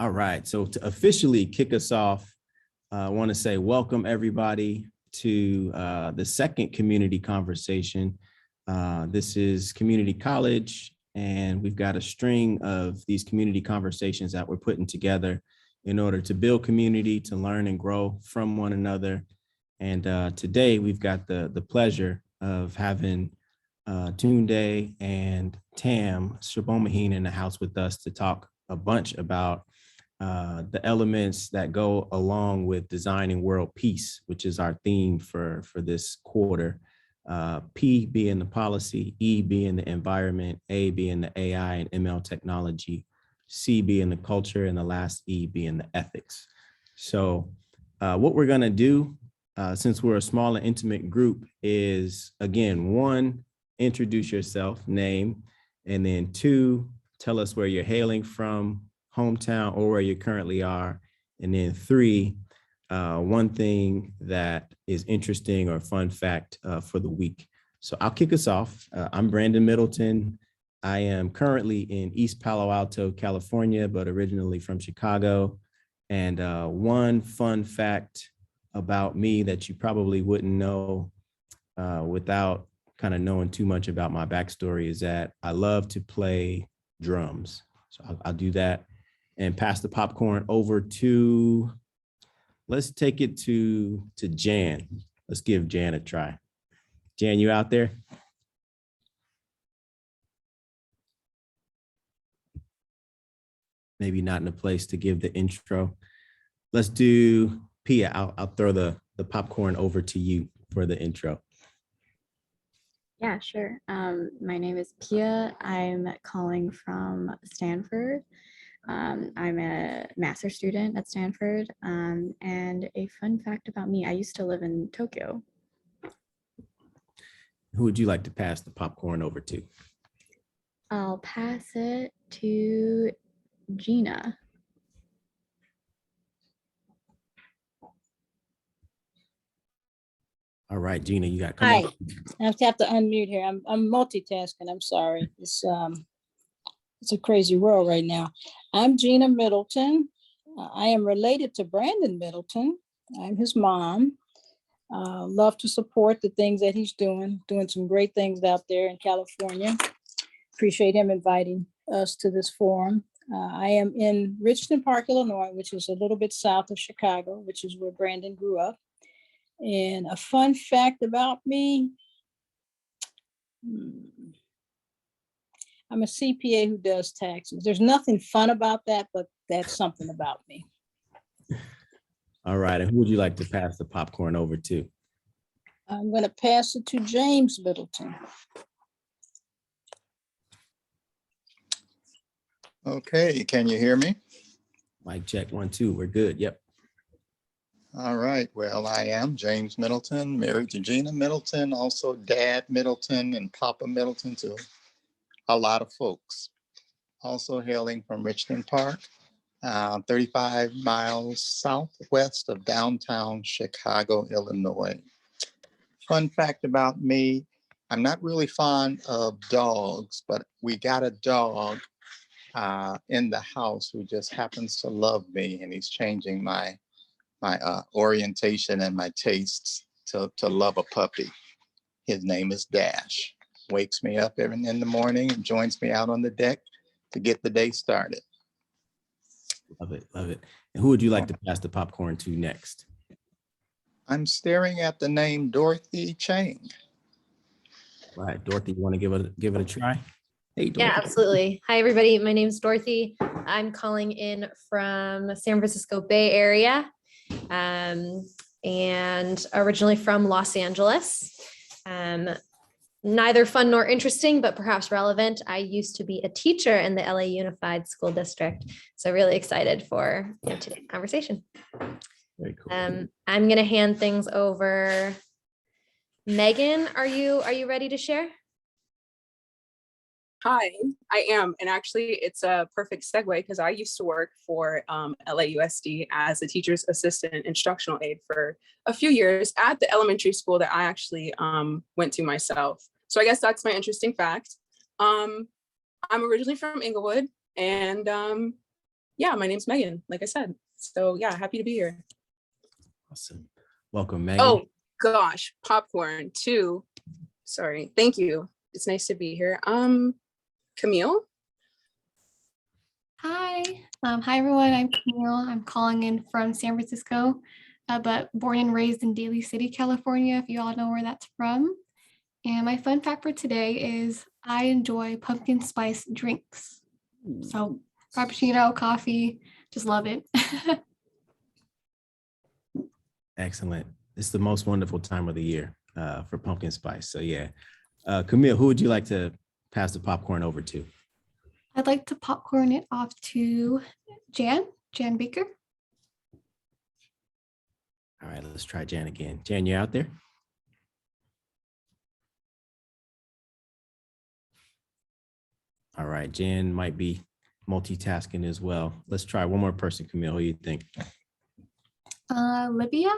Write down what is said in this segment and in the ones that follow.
All right. So to officially kick us off, I want to say welcome everybody to the second community conversation. This is community college, and we've got a string of these community conversations that we're putting together in order to build community, to learn and grow from one another. And today we've got the pleasure of having Tunde and Sobomehin in the house with us to talk a bunch about the elements that go along with designing world peace, which is our theme for this quarter. P being the policy, E being the environment, A being the AI and ML technology, C being the culture, and the last E being the ethics. So what we're gonna do, since we're a small and intimate group, is again, one, introduce yourself, name, and then two, tell us where you're hailing from, hometown, or where you currently are. And then three, one thing that is interesting or fun fact for the week. So I'll kick us off. I'm Brandon Middleton. I am currently in East Palo Alto, California, but originally from Chicago. And one fun fact about me that you probably wouldn't know without kind of knowing too much about my backstory is that I love to play drums. So I'll do that and pass the popcorn over to, let's take it to Jan. Let's give Jan a try. Jan, you out there? Maybe not in a place to give the intro. Let's do Pia. I'll throw the popcorn over to you for the intro. Yeah, sure. My name is Pia. I'm calling from Stanford. I'm a master's student at Stanford. And a fun fact about me, I used to live in Tokyo. Who would you like to pass the popcorn over to? I'll pass it to Gina. All right, Gina, you got. Come Hi, on. I have to unmute here. I'm multitasking. I'm sorry. It's a crazy world right now. I'm Gina Middleton. I am related to Brandon Middleton. I'm his mom. Love to support the things that he's doing some great things out there in California. Appreciate him inviting us to this forum. I am in Richmond Park, Illinois, which is a little bit south of Chicago, which is where Brandon grew up. And a fun fact about me, I'm a CPA who does taxes. There's nothing fun about that, but that's something about me. All right, and who would you like to pass the popcorn over to? I'm going to pass it to James Middleton. Okay, can you hear me? Mic check, 1, 2. We're good. Yep. All right, well, I am James Middleton, married to Gina Middleton, also Dad Middleton and Papa Middleton to a lot of folks. Also hailing from Richmond Park, 35 miles southwest of downtown Chicago, Illinois. Fun fact about me, I'm not really fond of dogs, but we got a dog in the house who just happens to love me, and he's changing my orientation and my tastes to love a puppy. His name is Dash. Wakes me up in the morning and joins me out on the deck to get the day started. Love it, love it. And who would you like to pass the popcorn to next? I'm staring at the name Dorothy Chang. All right, Dorothy, you want to give it a try? Hey, Dorothy. Yeah, absolutely. Hi, everybody. My name is Dorothy. I'm calling in from San Francisco Bay Area, and originally from Los Angeles. Neither fun nor interesting, but perhaps relevant. I used to be a teacher in the LA Unified School District. So really excited for today's conversation. Very cool. I'm going to hand things over. Megan, are you ready to share? Hi, I am. And actually, it's a perfect segue because I used to work for LAUSD as a teacher's assistant instructional aide for a few years at the elementary school that I actually went to myself. So I guess that's my interesting fact. I'm originally from Inglewood, and yeah, my name's Megan, like I said. So yeah, happy to be here. Awesome. Welcome, Megan. Oh gosh, popcorn too. Sorry. Thank you. It's nice to be here. Camille. Hi. Hi, everyone. I'm Camille. I'm calling in from San Francisco, but born and raised in Daly City, California, if you all know where that's from. And my fun fact for today is I enjoy pumpkin spice drinks. So frappuccino, coffee, just love it. Excellent. It's the most wonderful time of the year for pumpkin spice. So yeah. Camille, who would you like to pass the popcorn over to? I'd like to popcorn it off to Jan Baker. All right, let's try Jan again. Jan, you out there? All right, Jan might be multitasking as well. Let's try one more person, Camille. Who do you think? Livia.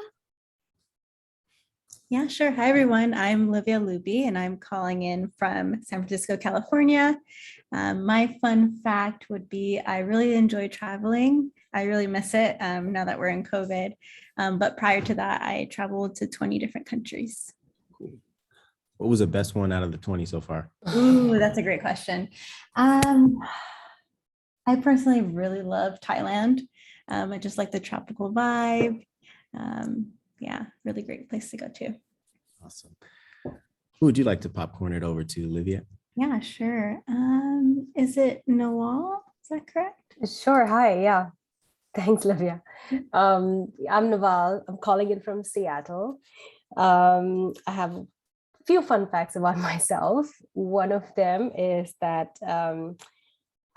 Yeah, sure. Hi, everyone. I'm Livia Luby, and I'm calling in from San Francisco, California. My fun fact would be I really enjoy traveling. I really miss it now that we're in COVID. But prior to that, I traveled to 20 different countries. Cool. What was the best one out of the 20 so far? Ooh, that's a great question. I personally really love Thailand. I just like the tropical vibe. Yeah, really great place to go to. Awesome. Who would you like to popcorn it over to, Olivia? Yeah, sure. Is it Noel? Is that correct? Sure. Hi. Yeah. Thanks, Livia. I'm Naval. I'm calling in from Seattle. I have a few fun facts about myself. One of them is that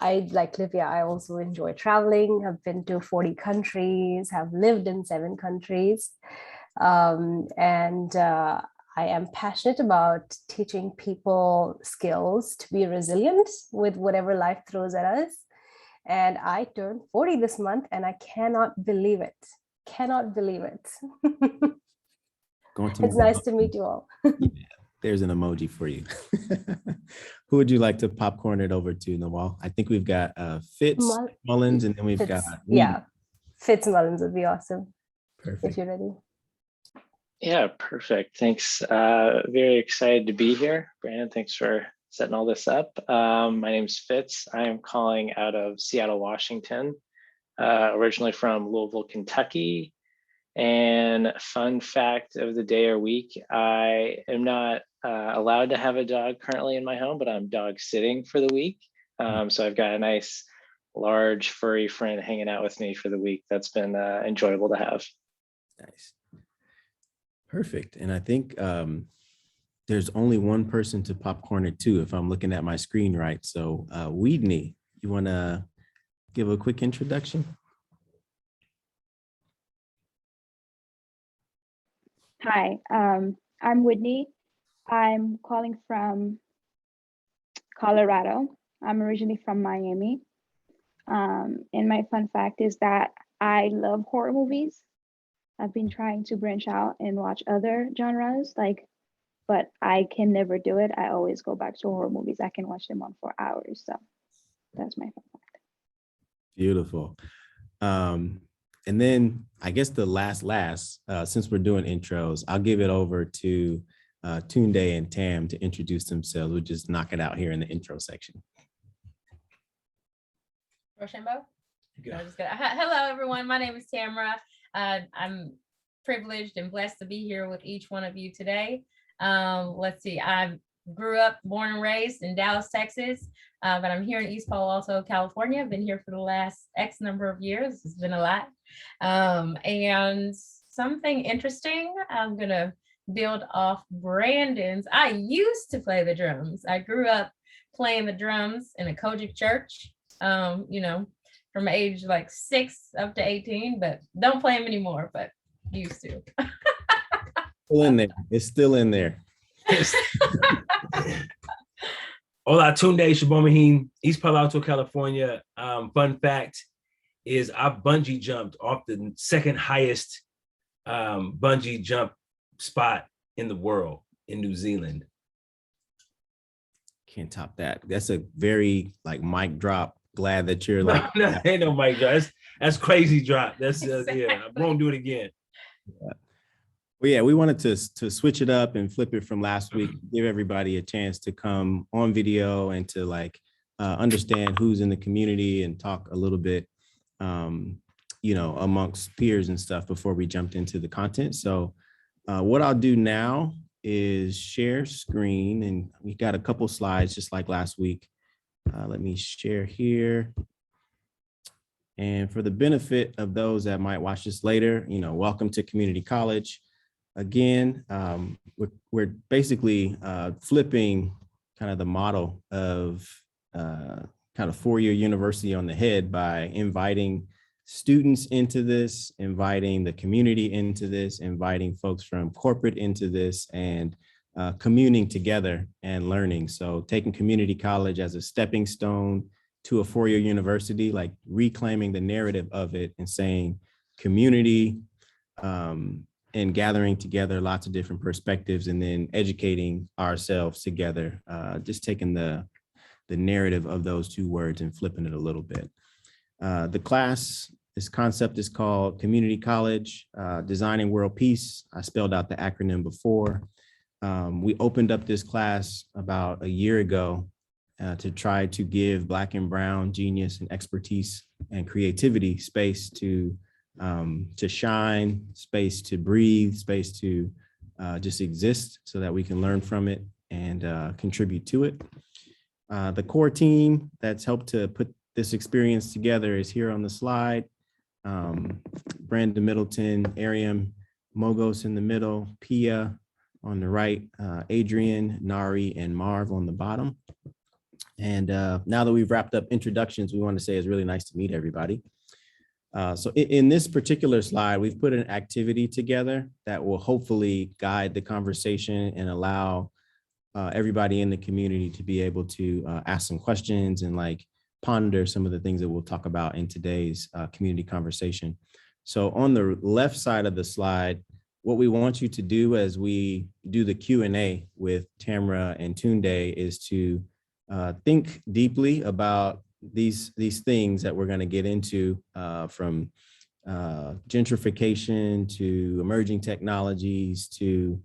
like Livia, I also enjoy traveling. I've been to 40 countries, have lived in 7 countries. I am passionate about teaching people skills to be resilient with whatever life throws at us. And I turned 40 this month and I cannot believe it. Cannot believe it. It's nice to meet you all. Yeah, there's an emoji for you. Who would you like to popcorn it over to, Nawal? I think we've got Fitz, Mullins, and then we've got yeah, Fitz Mullins would be awesome. Perfect. If you're ready. Yeah, perfect. Thanks. Very excited to be here. Brandon, thanks for setting all this up. My name's Fitz. I am calling out of Seattle, Washington, originally from Louisville, Kentucky. And fun fact of the day or week, I am not allowed to have a dog currently in my home, but I'm dog sitting for the week. So I've got a nice, large, furry friend hanging out with me for the week. That's been enjoyable to have. Nice. Perfect. And I think there's only one person to popcorn it to, if I'm looking at my screen right. So Weedney, you want to give a quick introduction? Hi, I'm Whitney. I'm calling from Colorado. I'm originally from Miami. And my fun fact is that I love horror movies. I've been trying to branch out and watch other genres, but I can never do it. I always go back to horror movies. I can watch them on for hours. So that's my fun fact. Beautiful. And then I guess the last, since we're doing intros, I'll give it over to Tunde and Tam to introduce themselves. We'll just knock it out here in the intro section. Rochambeau? No, just kidding. Hello, everyone. My name is Tamara. I'm privileged and blessed to be here with each one of you today. Let's see. I grew up, born and raised in Dallas, Texas, but I'm here in East Palo Alto, California. I've been here for the last X number of years. It's been a lot. And something interesting, I'm going to build off Brandon's. I used to play the drums. I grew up playing the drums in a Kojic church, from age like 6 up to 18, but don't play them anymore, but used to. Still in there. It's still in there. Hola, Tunde, Sobomehin, East Palo Alto, California. Fun fact is I bungee jumped off the second highest bungee jump spot in the world in New Zealand. Can't top that. That's a very mic drop glad that you're like, no, ain't no mic drop. That's crazy drop. That's yeah, I won't do it again. well, yeah, we wanted to switch it up and flip it from last week, give everybody a chance to come on video and to like understand who's in the community and talk a little bit, you know, amongst peers and stuff before we jumped into the content. So what I'll do now is share screen, and we got a couple slides just like last week. Let me share here. And for the benefit of those that might watch this later, you know, welcome to community college. Again, we're basically flipping kind of the model of kind of four-year university on the head by inviting students into this, inviting the community into this, inviting folks from corporate into this, and communing together and learning. So taking community college as a stepping stone to a four-year university, like reclaiming the narrative of it and saying community, and gathering together lots of different perspectives and then educating ourselves together, just taking the narrative of those two words and flipping it a little bit. The class, this concept is called Community College, Designing World Peace. I spelled out the acronym before. We opened up this class about a year ago to try to give Black and Brown genius and expertise and creativity space to shine, space to breathe, space to just exist so that we can learn from it and contribute to it. The core team that's helped to put this experience together is here on the slide. Brandon Middleton, Ariam Mogos in the middle, Pia on the right, Adrian, Nari, and Marv on the bottom. And now that we've wrapped up introductions, we want to say it's really nice to meet everybody. So in this particular slide, we've put an activity together that will hopefully guide the conversation and allow everybody in the community to be able to ask some questions and like ponder some of the things that we'll talk about in today's community conversation. So on the left side of the slide, what we want you to do as we do the Q&A with Tamara and Tunde is to think deeply about these things that we're going to get into, from gentrification to emerging technologies to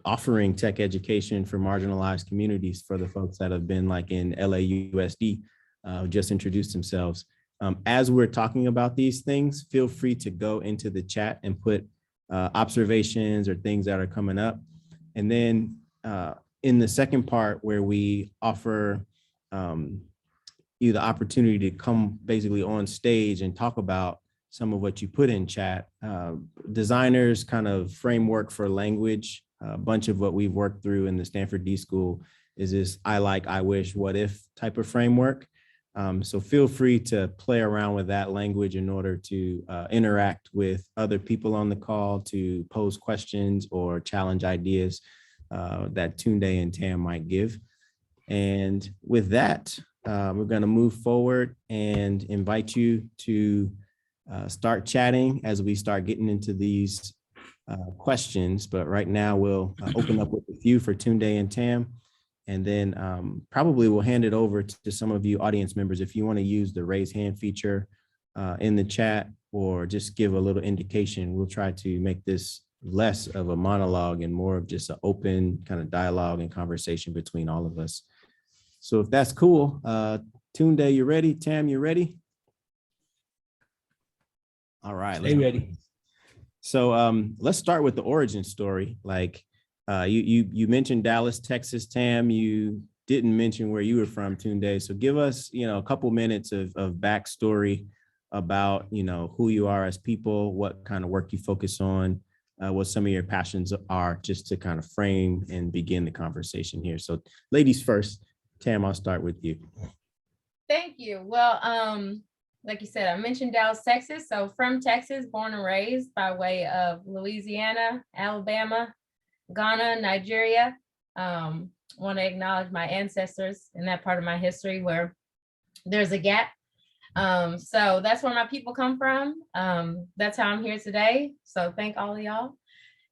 offering tech education for marginalized communities for the folks that have been like in LAUSD, just introduced themselves. As we're talking about these things, feel free to go into the chat and put observations or things that are coming up. And then in the second part where we offer you the opportunity to come basically on stage and talk about some of what you put in chat. Designers kind of framework for language. A bunch of what we've worked through in the Stanford D School is this I like, I wish, what if type of framework. So feel free to play around with that language in order to interact with other people on the call, to pose questions or challenge ideas that Tunde and Tam might give. And with that, we're going to move forward and invite you to start chatting as we start getting into these questions. But right now we'll open up with a few for Tunde and Tam, and then probably we'll hand it over to some of you audience members if you want to use the raise hand feature in the chat or just give a little indication. We'll try to make this less of a monologue and more of just an open kind of dialogue and conversation between all of us. So if that's cool, Tunde, you ready? Tam, you ready? All right. Stay ready. So let's start with the origin story. Like you mentioned Dallas, Texas, Tam. You didn't mention where you were from, Tunde. So give us, a couple minutes of backstory about, who you are as people, what kind of work you focus on, what some of your passions are, just to kind of frame and begin the conversation here. So ladies first. Tam, I'll start with you. Thank you. Well, like you said, I mentioned Dallas, Texas. So from Texas, born and raised by way of Louisiana, Alabama, Ghana, Nigeria. Want to acknowledge my ancestors in that part of my history where there's a gap. So that's where my people come from. That's how I'm here today. So thank all of y'all.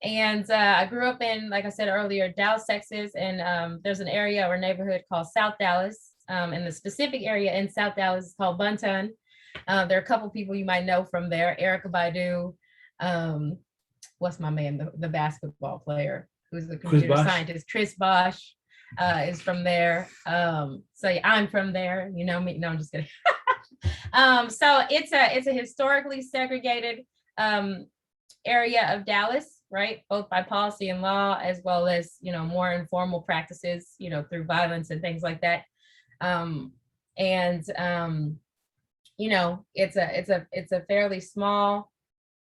And I grew up in, like I said earlier, Dallas, Texas, and there's an area or neighborhood called South Dallas. And the specific area in South Dallas is called Bunton. There are a couple people you might know from there. Erica Baidu, what's my man, the basketball player who's the computer scientist, Chris Bosch is from there. So yeah, I'm from there, you know me. No, I'm just kidding. So it's a historically segregated area of Dallas, right? Both by policy and law, as well as, you know, more informal practices, you know, through violence and things like that. You know, it's a fairly small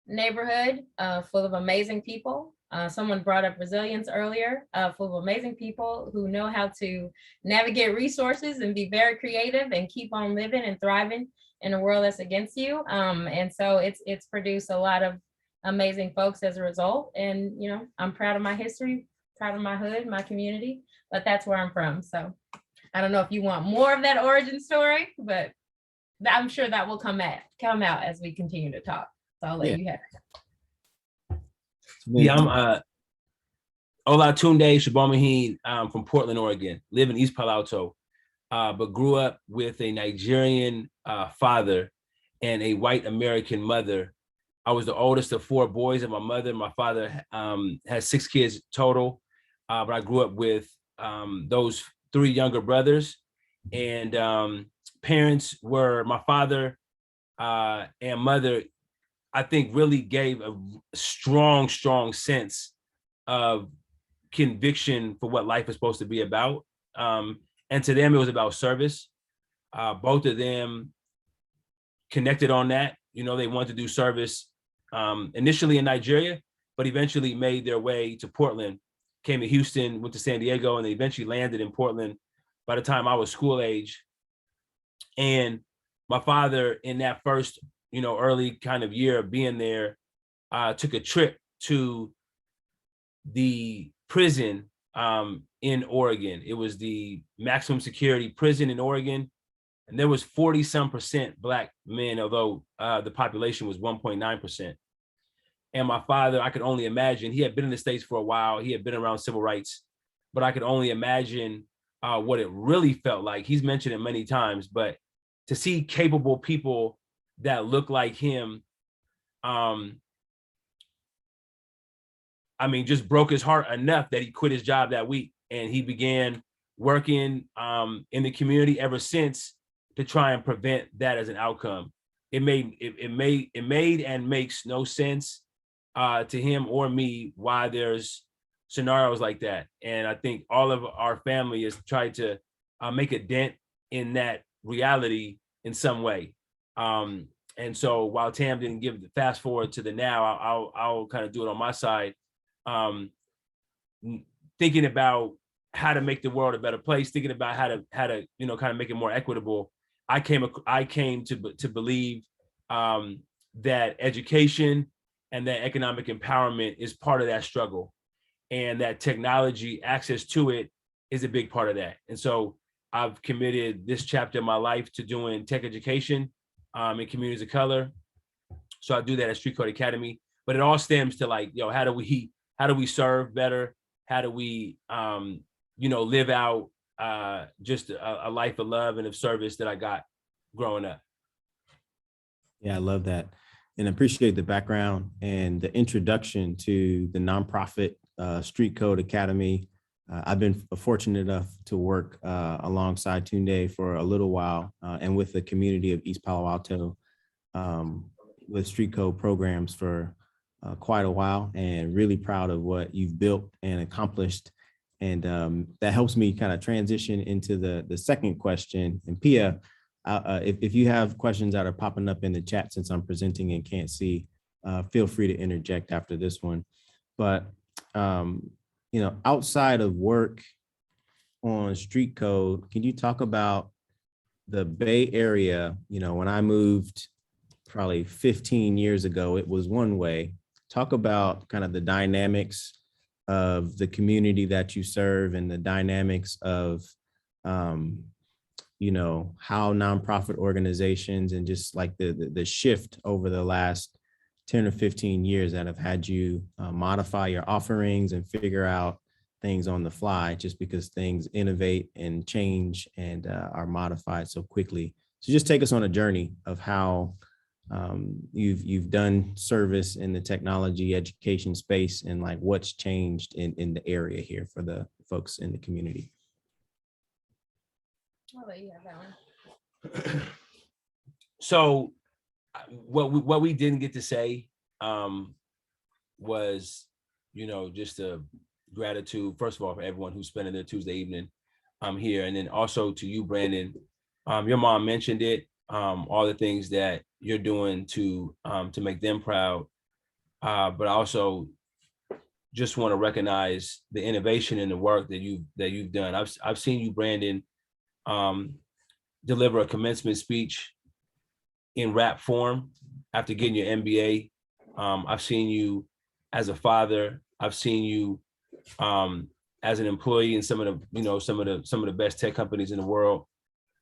neighborhood full of amazing people. Someone brought up resilience earlier, full of amazing people who know how to navigate resources and be very creative and keep on living and thriving in a world that's against you. And so it's produced a lot of amazing folks as a result. And, you know, I'm proud of my history, proud of my hood, my community, but that's where I'm from. So I don't know if you want more of that origin story, but I'm sure that will come out as we continue to talk. So I'll let you have it. Yeah, I'm Ola Tunde Sobomehin from Portland, Oregon. Live in East Palo Alto, but grew up with a Nigerian father and a white American mother. I was the oldest of 4 boys, and my father has 6 kids total. But I grew up with those 3 younger brothers, and parents were my father and mother. I think really gave a strong sense of conviction for what life is supposed to be about. And to them, it was about service. Both of them connected on that. You know, they wanted to do service initially in Nigeria, but eventually made their way to Portland, came to Houston, went to San Diego, and they eventually landed in Portland by the time I was school age. And my father, in that first, you know, early kind of year of being there, took a trip to the prison in Oregon. It was the maximum security prison in Oregon. And there was 40-some% Black men, although the population was 1.9%. And my father, I could only imagine, he had been in the States for a while. He had been around civil rights, but I could only imagine what it really felt like. He's mentioned it many times, but to see capable people that look like him, I mean, just broke his heart enough that he quit his job that week, and he began working in the community ever since to try and prevent that as an outcome. It made and makes no sense to him or me why there's scenarios like that. And I think all of our family has tried to make a dent in that reality in some way. And so while Tam didn't give the fast forward to the now, I'll kind of do it on my side. Thinking about how to make the world a better place, thinking about how to you know, kind of make it more equitable. I came to believe that education and that economic empowerment is part of that struggle, and that technology access to it is a big part of that. And so I've committed this chapter of my life to doing tech education in communities of color. So I do that at Street Code Academy, but it all stems to like, yo, how do we serve better? How do we, you know, live out just a life of love and of service that I got growing up. Yeah, I love that. And appreciate the background and the introduction to the nonprofit Street Code Academy. I've been fortunate enough to work alongside Tunde for a little while and with the community of East Palo Alto with Street Code programs for quite a while, and really proud of what you've built and accomplished. And that helps me kind of transition into the second question. And Pia, if you have questions that are popping up in the chat since I'm presenting and can't see, feel free to interject after this one. But you know, outside of work on Street Code, can you talk about the Bay Area? You know, when I moved probably 15 years ago, it was one way. Talk about kind of the dynamics of the community that you serve and the dynamics of, you know, how nonprofit organizations and just like the shift over the last 10 or 15 years that have had you modify your offerings and figure out things on the fly just because things innovate and change and are modified so quickly. So just take us on a journey of how you've done service in the technology education space and like what's changed in the area here for the folks in the community. I'll let you have that one. So what we didn't get to say was, just a gratitude, first of all, for everyone who's spending their Tuesday evening here. And then also to you, Brandon. Your mom mentioned it, all the things that you're doing to make them proud. But I also just want to recognize the innovation and the work that you've done. I've seen you, Brandon, deliver a commencement speech in rap form after getting your MBA. I've seen you as a father. I've seen you as an employee in some of the best tech companies in the world.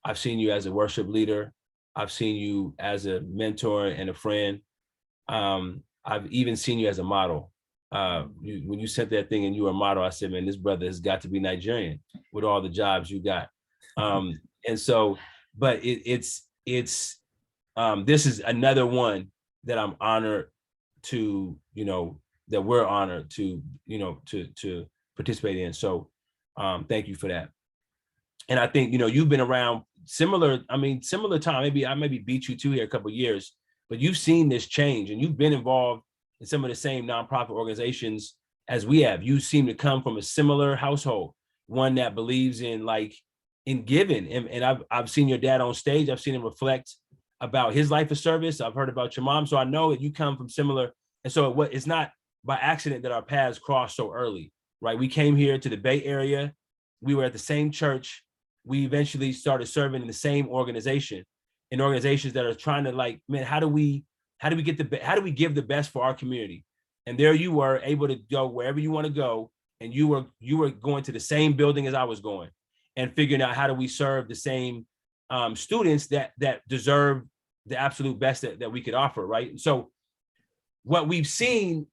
I've seen you as a worship leader. I've seen you as a mentor and a friend. I've even seen you as a model. When you sent that thing and you were a model, I said, man, this brother has got to be Nigerian with all the jobs you got. And so, but this is another one that I'm honored to, that we're honored to, to participate in. So thank you for that. And I think, you've been around similar time, maybe I beat you to here a couple of years, but you've seen this change and you've been involved in some of the same nonprofit organizations as we have. You seem to come from a similar household, one that believes in giving. And I've seen your dad on stage. I've seen him reflect about his life of service. I've heard about your mom. So I know that you come from similar. And so it's not by accident that our paths crossed so early, right? We came here to the Bay Area. We were at the same church. We eventually started serving in the same organization, in organizations that are trying to man, how do we give the best for our community? And there you were able to go wherever you want to go. And you were going to the same building as I was going and figuring out how do we serve the same students that deserve the absolute best that we could offer, right? So what we've seen,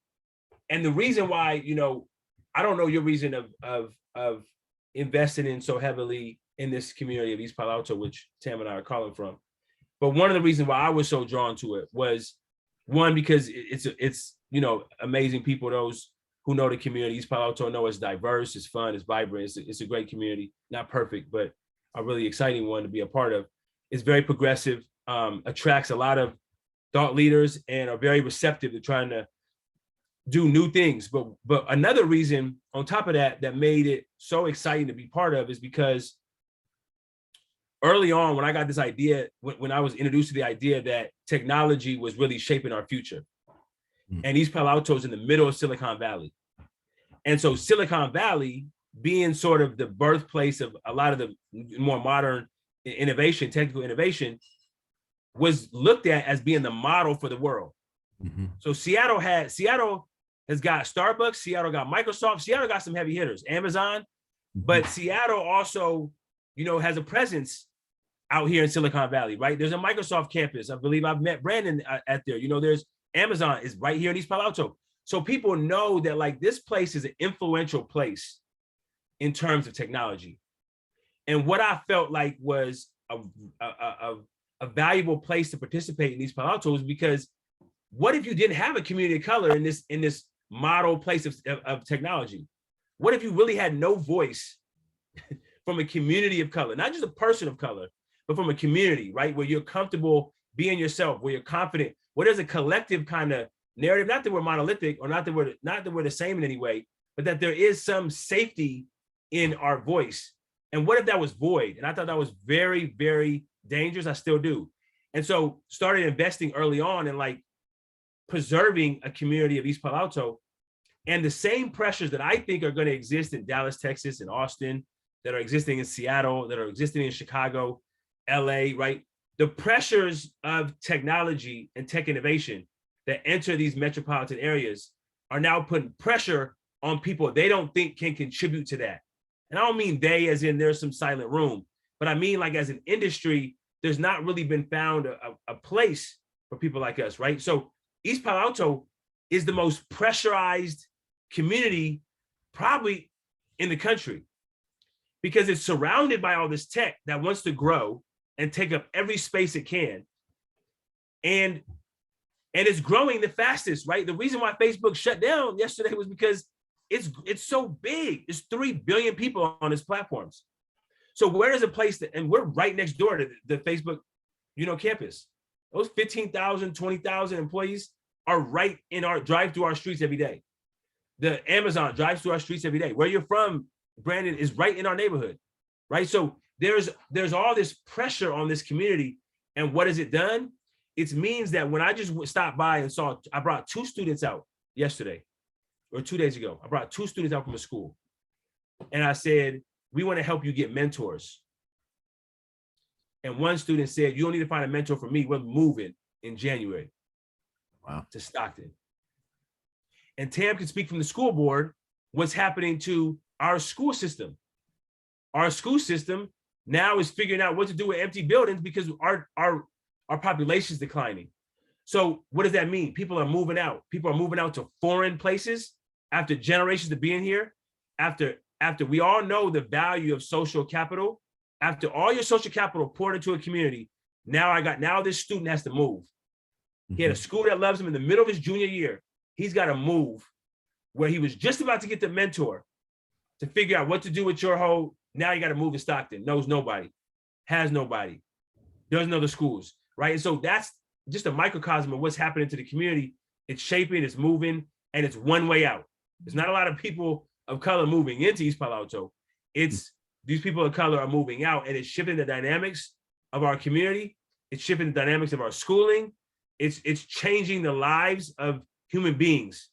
and the reason why, I don't know your reason of investing in so heavily in this community of East Palo Alto, which Tam and I are calling from. But one of the reasons why I was so drawn to it was, one, because it's amazing people. Those who know the community, East Palo Alto, know it's diverse, it's fun, it's vibrant, it's a great community. Not perfect, but a really exciting one to be a part of. It's very progressive, attracts a lot of thought leaders, and are very receptive to trying to do new things. But another reason on top of that made it so exciting to be part of is because early on, when I got this idea, when I was introduced to the idea that technology was really shaping our future, and East Palo Alto is in the middle of Silicon Valley. And so Silicon Valley, being sort of the birthplace of a lot of the more modern innovation, technical innovation, was looked at as being the model for the world. Mm-hmm. So Seattle has got Starbucks, Seattle got Microsoft, Seattle got some heavy hitters, Amazon, but Seattle also, has a presence out here in Silicon Valley, right? There's a Microsoft campus. I believe I've met Brandon at there. There's Amazon is right here in East Palo Alto. So people know that this place is an influential place in terms of technology. And what I felt like was a valuable place to participate in East Palo Alto was because what if you didn't have a community of color in this model place of technology? What if you really had no voice from a community of color, not just a person of color, but from a community, right? Where you're comfortable being yourself, where you're confident, where there's a collective kind of narrative, not that we're monolithic or not that we're the same in any way, but that there is some safety in our voice. And what if that was void? And I thought that was very, very dangerous. I still do. And so started investing early on in preserving a community of East Palo Alto, and the same pressures that I think are going to exist in Dallas, Texas, and Austin, that are existing in Seattle, that are existing in Chicago, LA, right? The pressures of technology and tech innovation that enter these metropolitan areas are now putting pressure on people they don't think can contribute to that. And I don't mean they as in there's some silent room, but I mean as an industry, there's not really been found a place for people like us, right? So East Palo Alto is the most pressurized community probably in the country, because it's surrounded by all this tech that wants to grow and take up every space it can. And it's growing the fastest, right? The reason why Facebook shut down yesterday was because it's so big. It's 3 billion people on its platforms. So where is a place that, and we're right next door to the Facebook, campus. Those 15,000, 20,000 employees are right in drive through our streets every day. The Amazon drives through our streets every day. Where you're from, Brandon, is right in our neighborhood, right? So there's all this pressure on this community. And what has it done? It means that when I just stopped by and I brought 2 students out yesterday or 2 days ago. I brought 2 students out from a school. And I said, we want to help you get mentors. And one student said, you don't need to find a mentor for me. We're moving in January. Wow. To Stockton. And Tam can speak from the school board what's happening to our school system. Our school system now is figuring out what to do with empty buildings because our population is declining. So what does that mean? People are moving out. People are moving out to foreign places after generations of being here. After we all know the value of social capital, after all your social capital poured into a community, now this student has to move. He had a school that loves him in the middle of his junior year. He's got to move where he was just about to get the mentor to figure out what to do with your whole, now you got to move to Stockton, knows nobody, has nobody, doesn't know the schools, right? And so that's just a microcosm of what's happening to the community. It's shaping, it's moving, and it's one way out. There's not a lot of people of color moving into East Palo Alto. It's these people of color are moving out, and it's shifting the dynamics of our community. It's shifting the dynamics of our schooling. It's changing the lives of human beings.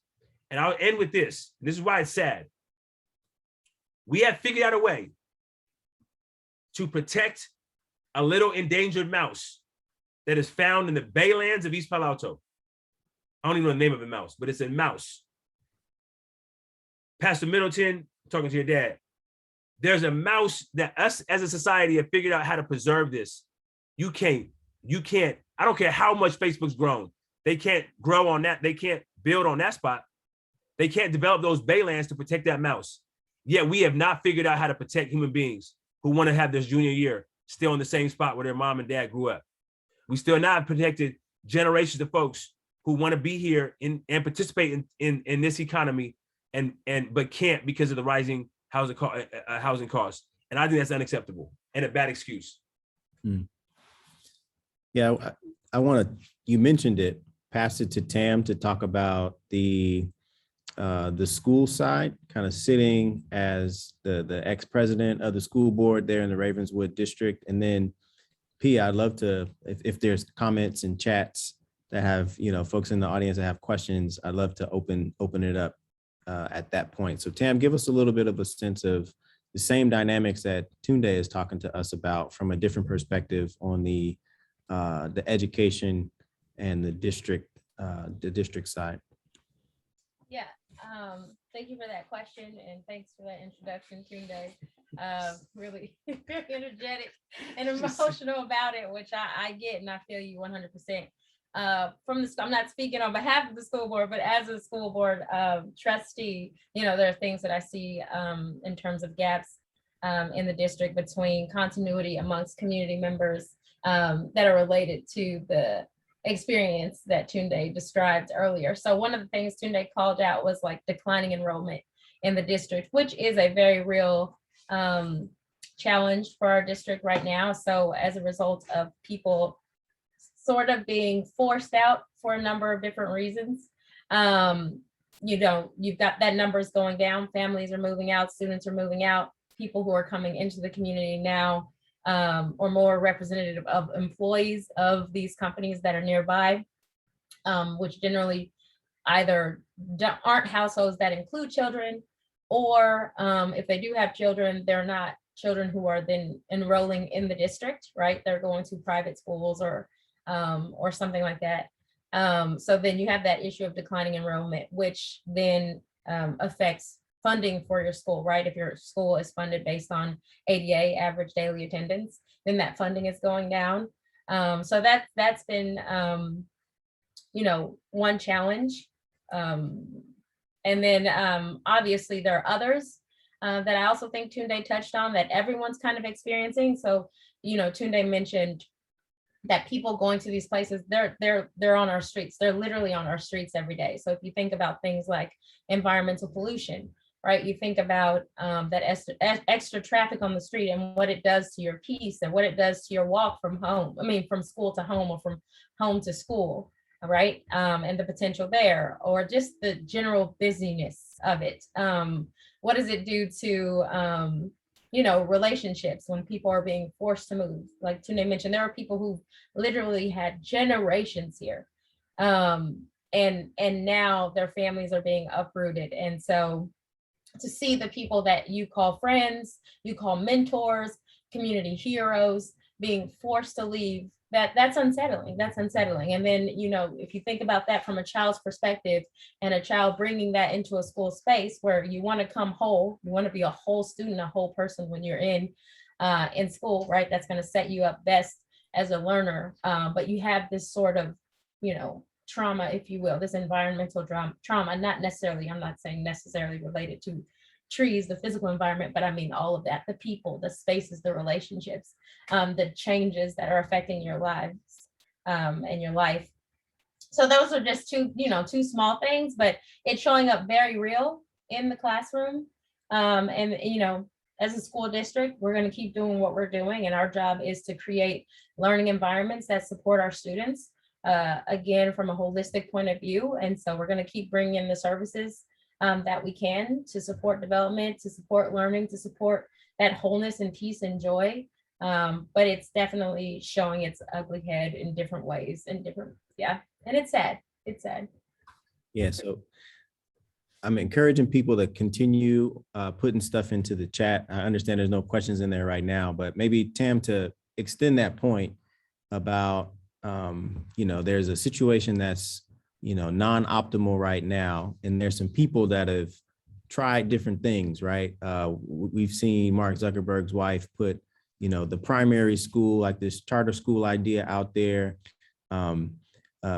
And I'll end with this. This is why it's sad. We have figured out a way to protect a little endangered mouse that is found in the baylands of East Palo Alto. I don't even know the name of the mouse, but it's a mouse. Pastor Middleton, talking to your dad, there's a mouse that us as a society have figured out how to preserve this. You can't, I don't care how much Facebook's grown. They can't grow on that. They can't build on that spot. They can't develop those baylands to protect that mouse. Yet we have not figured out how to protect human beings who want to have their junior year still in the same spot where their mom and dad grew up. We still not protected generations of folks who want to be here and participate in this economy but can't because of the rising housing costs. And I think that's unacceptable and a bad excuse. Yeah, you mentioned it, pass it to Tam to talk about the school side, kind of sitting as the ex-president of the school board there in the Ravenswood district. And then P, I'd love to, if there's comments and chats that have, folks in the audience that have questions, I'd love to open it up at that point. So Tam, give us a little bit of a sense of the same dynamics that Tunde is talking to us about from a different perspective on the education and the district side. Yeah, thank you for that question, and thanks for that introduction, Tunde. Really very energetic and emotional about it, which I get, and I feel you 100%. I'm not speaking on behalf of the school board, but as a school board trustee, there are things that I see in terms of gaps in the district between continuity amongst community members that are related to the experience that Tunde described earlier. So one of the things Tunde called out was like declining enrollment in the district, which is a very real challenge for our district right now. So as a result of people sort of being forced out for a number of different reasons, you've got that numbers going down, families are moving out, students are moving out, people who are coming into the community now or more representative of employees of these companies that are nearby, which generally either aren't households that include children, or if they do have children, they're not children who are then enrolling in the district, right? They're going to private schools or something like that. So then you have that issue of declining enrollment, which then affects funding for your school, right? If your school is funded based on ADA, average daily attendance, then that funding is going down. So that's been, one challenge. And then obviously there are others. that I also think Tunde touched on that everyone's kind of experiencing. So, Tunde mentioned that people going to these places, they're on our streets. They're literally on our streets every day. So if you think about things like environmental pollution, right? You think about that extra traffic on the street and what it does to your peace and what it does to your walk from home. I mean, from school to home or from home to school, right? And the potential there, or just the general busyness of it. What does it do to, relationships when people are being forced to move? Like Tunde mentioned, there are people who literally had generations here. And now their families are being uprooted. And so to see the people that you call friends, you call mentors, community heroes being forced to leave, that's unsettling. That's unsettling. And then, if you think about that from a child's perspective and a child bringing that into a school space where you want to come whole, you want to be a whole student, a whole person when you're in school, right? That's going to set you up best as a learner. But you have this sort of, trauma, if you will, this environmental trauma, not necessarily, I'm not saying necessarily related to trees, the physical environment, but I mean all of that, the people, the spaces, the relationships, the changes that are affecting your lives and your life. So those are just two small things, but it's showing up very real in the classroom. As a school district, we're going to keep doing what we're doing, and our job is to create learning environments that support our students, again, from a holistic point of view. And so we're going to keep bringing in the services that we can to support development, to support learning, to support that wholeness and peace and joy. But it's definitely showing its ugly head in different ways and and it's sad. It's sad. Yeah, so I'm encouraging people to continue putting stuff into the chat. I understand there's no questions in there right now, but maybe Tam, to extend that point about, there's a situation that's, non-optimal right now. And there's some people that have tried different things, right? We've seen Mark Zuckerberg's wife put, the primary school, like this charter school idea out there.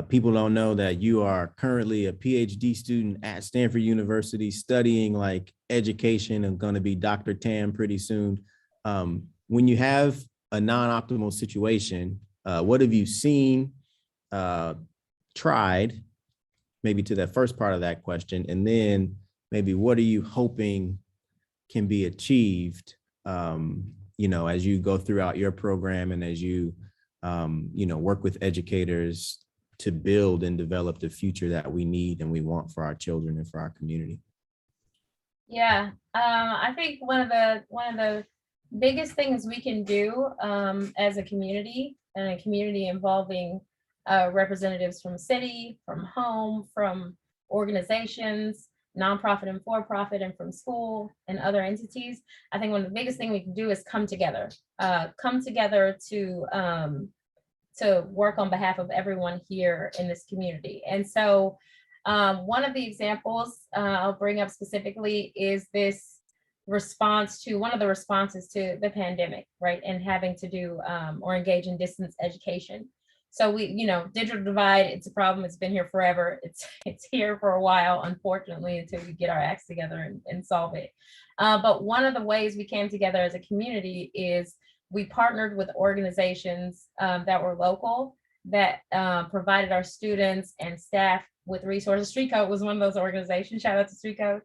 People don't know that you are currently a PhD student at Stanford University studying like education and going to be Dr. Tam pretty soon. When you have a non-optimal situation, what have you seen, tried, maybe to that first part of that question, and then maybe what are you hoping can be achieved, as you go throughout your program and as you, work with educators to build and develop the future that we need and we want for our children and for our community? Yeah, I think one of the biggest things we can do as a community, and a community involving representatives from city, from home, from organizations, nonprofit and for-profit, and from school and other entities. I think one of the biggest things we can do is come together to work on behalf of everyone here in this community. And so one of the examples I'll bring up specifically is this response to one of the responses to the pandemic, right? And having to do or engage in distance education. So we, digital divide, it's a problem. It's been here forever. It's here for a while, unfortunately, until we get our acts together and solve it. But one of the ways we came together as a community is we partnered with organizations that were local, that provided our students and staff with resources. Street Code was one of those organizations. Shout out to Street Code.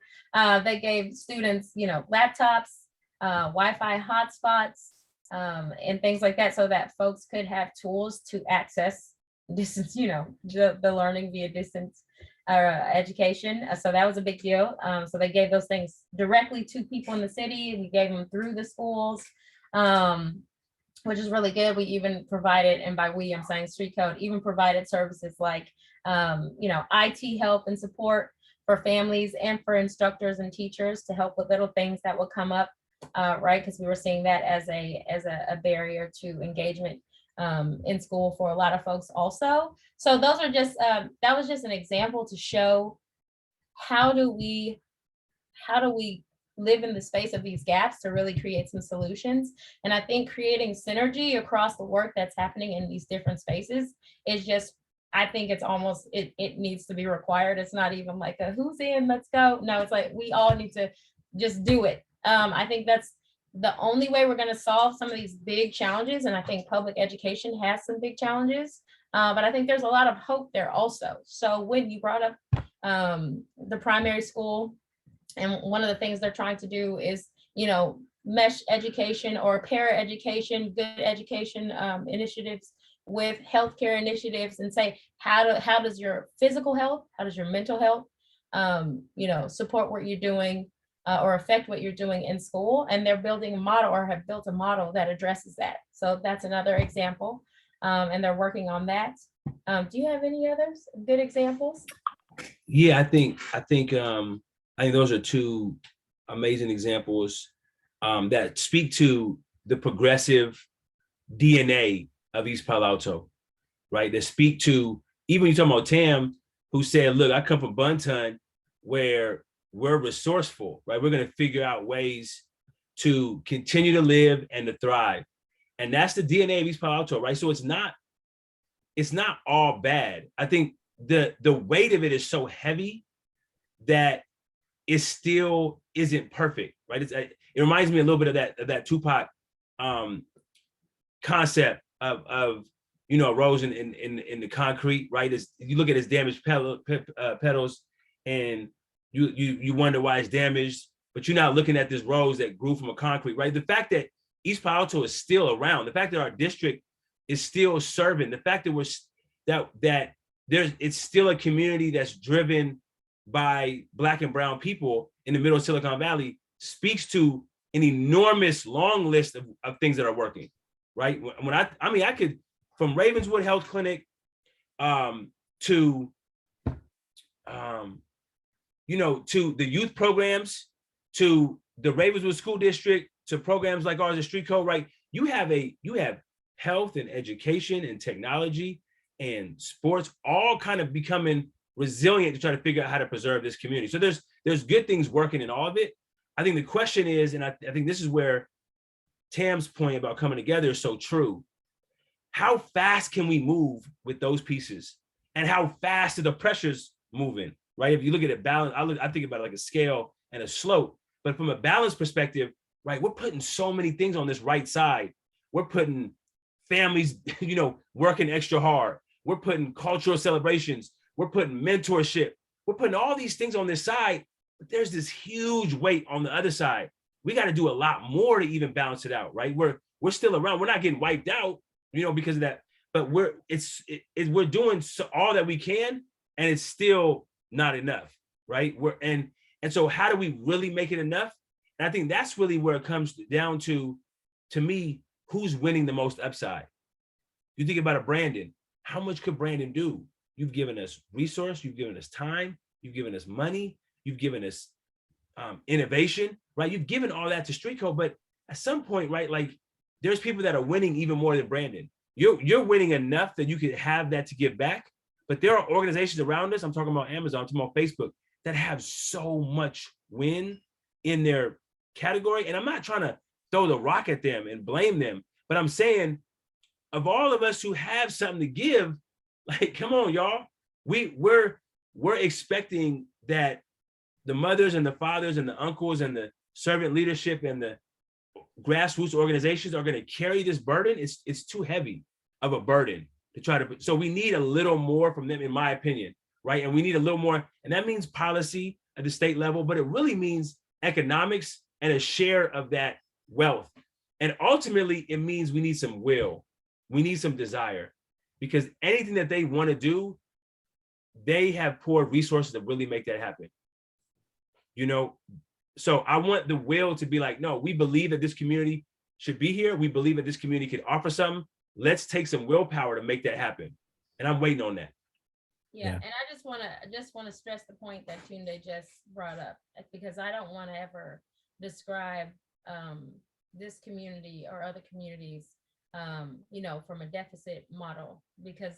They gave students, laptops, Wi-Fi hotspots, and things like that, so that folks could have tools to access distance, the learning via distance education. So that was a big deal. So they gave those things directly to people in the city. We gave them through the schools, which is really good. We even provided, and by we, I'm saying Street Code, even provided services like, IT help and support for families and for instructors and teachers to help with little things that will come up, right? Because we were seeing that as a barrier to engagement in school for a lot of folks also. So those are just, that was just an example to show how do we live in the space of these gaps to really create some solutions. And I think creating synergy across the work that's happening in these different spaces is just, I think it's almost, it needs to be required. It's not even like a who's in, let's go. No, it's like we all need to just do it I think that's the only way we're going to solve some of these big challenges. And I think public education has some big challenges, but I think there's a lot of hope there also. So when you brought up the primary school, and one of the things they're trying to do is, mesh education or para education, good education initiatives with healthcare initiatives, and say, how does your physical health, how does your mental health, support what you're doing or affect what you're doing in school. And they're building a model, or have built a model that addresses that. So that's another example. And they're working on that. Do you have any others good examples? Yeah, I think those are two amazing examples that speak to the progressive DNA of East Palo Alto, right? That speak to, even you talking about Tam, who said, look, I come from Bunton, where we're resourceful, right? We're going to figure out ways to continue to live and to thrive. And that's the DNA of East Palo Alto, right? So it's not all bad. I think the weight of it is so heavy that it still isn't perfect, right? It reminds me a little bit of that Tupac concept of rose in the concrete, right? You look at his damaged petals, and you wonder why it's damaged, but you're not looking at this rose that grew from a concrete, right? The fact that East Palo Alto is still around, the fact that our district is still serving, the fact that it's still a community that's driven by Black and brown people in the middle of Silicon Valley speaks to an enormous long list of things that are working, right? When I could, from Ravenswood Health Clinic to the youth programs, to the Ravenswood School District, to programs like ours at Street Code, right? You have health and education and technology and sports all kind of becoming resilient to try to figure out how to preserve this community. So there's good things working in all of it. I think the question is, and I think this is where Tam's point about coming together is so true. How fast can we move with those pieces? And how fast are the pressures moving, right? If you look at it balance, I think about it like a scale and a slope. But from a balance perspective, right, we're putting so many things on this right side. We're putting families, working extra hard. We're putting cultural celebrations. We're putting mentorship. We're putting all these things on this side, but there's this huge weight on the other side. We got to do a lot more to even balance it out, right? We're still around. We're not getting wiped out, because of that. But we're doing all that we can, and it's still not enough, right? And so how do we really make it enough? And I think that's really where it comes down to me, who's winning the most upside. You think about Brandon. How much could Brandon do? You've given us resource, you've given us time, you've given us money, you've given us innovation, right? You've given all that to Street Code, but at some point, right, like there's people that are winning even more than Brandon. You're winning enough that you could have that to give back, but there are organizations around us, I'm talking about Amazon, I'm talking about Facebook, that have so much win in their category. And I'm not trying to throw the rock at them and blame them, but I'm saying, of all of us who have something to give, like, come on, y'all. We're expecting that the mothers and the fathers and the uncles and the servant leadership and the grassroots organizations are going to carry this burden. It's too heavy of a burden to try to. So we need a little more from them, in my opinion, right? And we need a little more, and that means policy at the state level, but it really means economics and a share of that wealth. And ultimately, it means we need some will. We need some desire, because anything that they want to do, they have poured resources to really make that happen. So I want the will to be like, no, we believe that this community should be here. We believe that this community could offer something. Let's take some willpower to make that happen. And I'm waiting on that. Yeah. And I just want to stress the point that Tunde just brought up, because I don't want to ever describe this community or other communities from a deficit model, because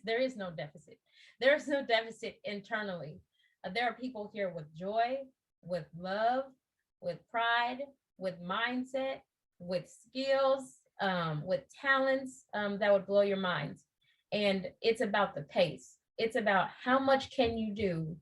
there is no deficit. There is no deficit internally. There are people here with joy, with love, with pride, with mindset, with skills, with talents that would blow your mind. And it's about the pace. It's about how much can you do,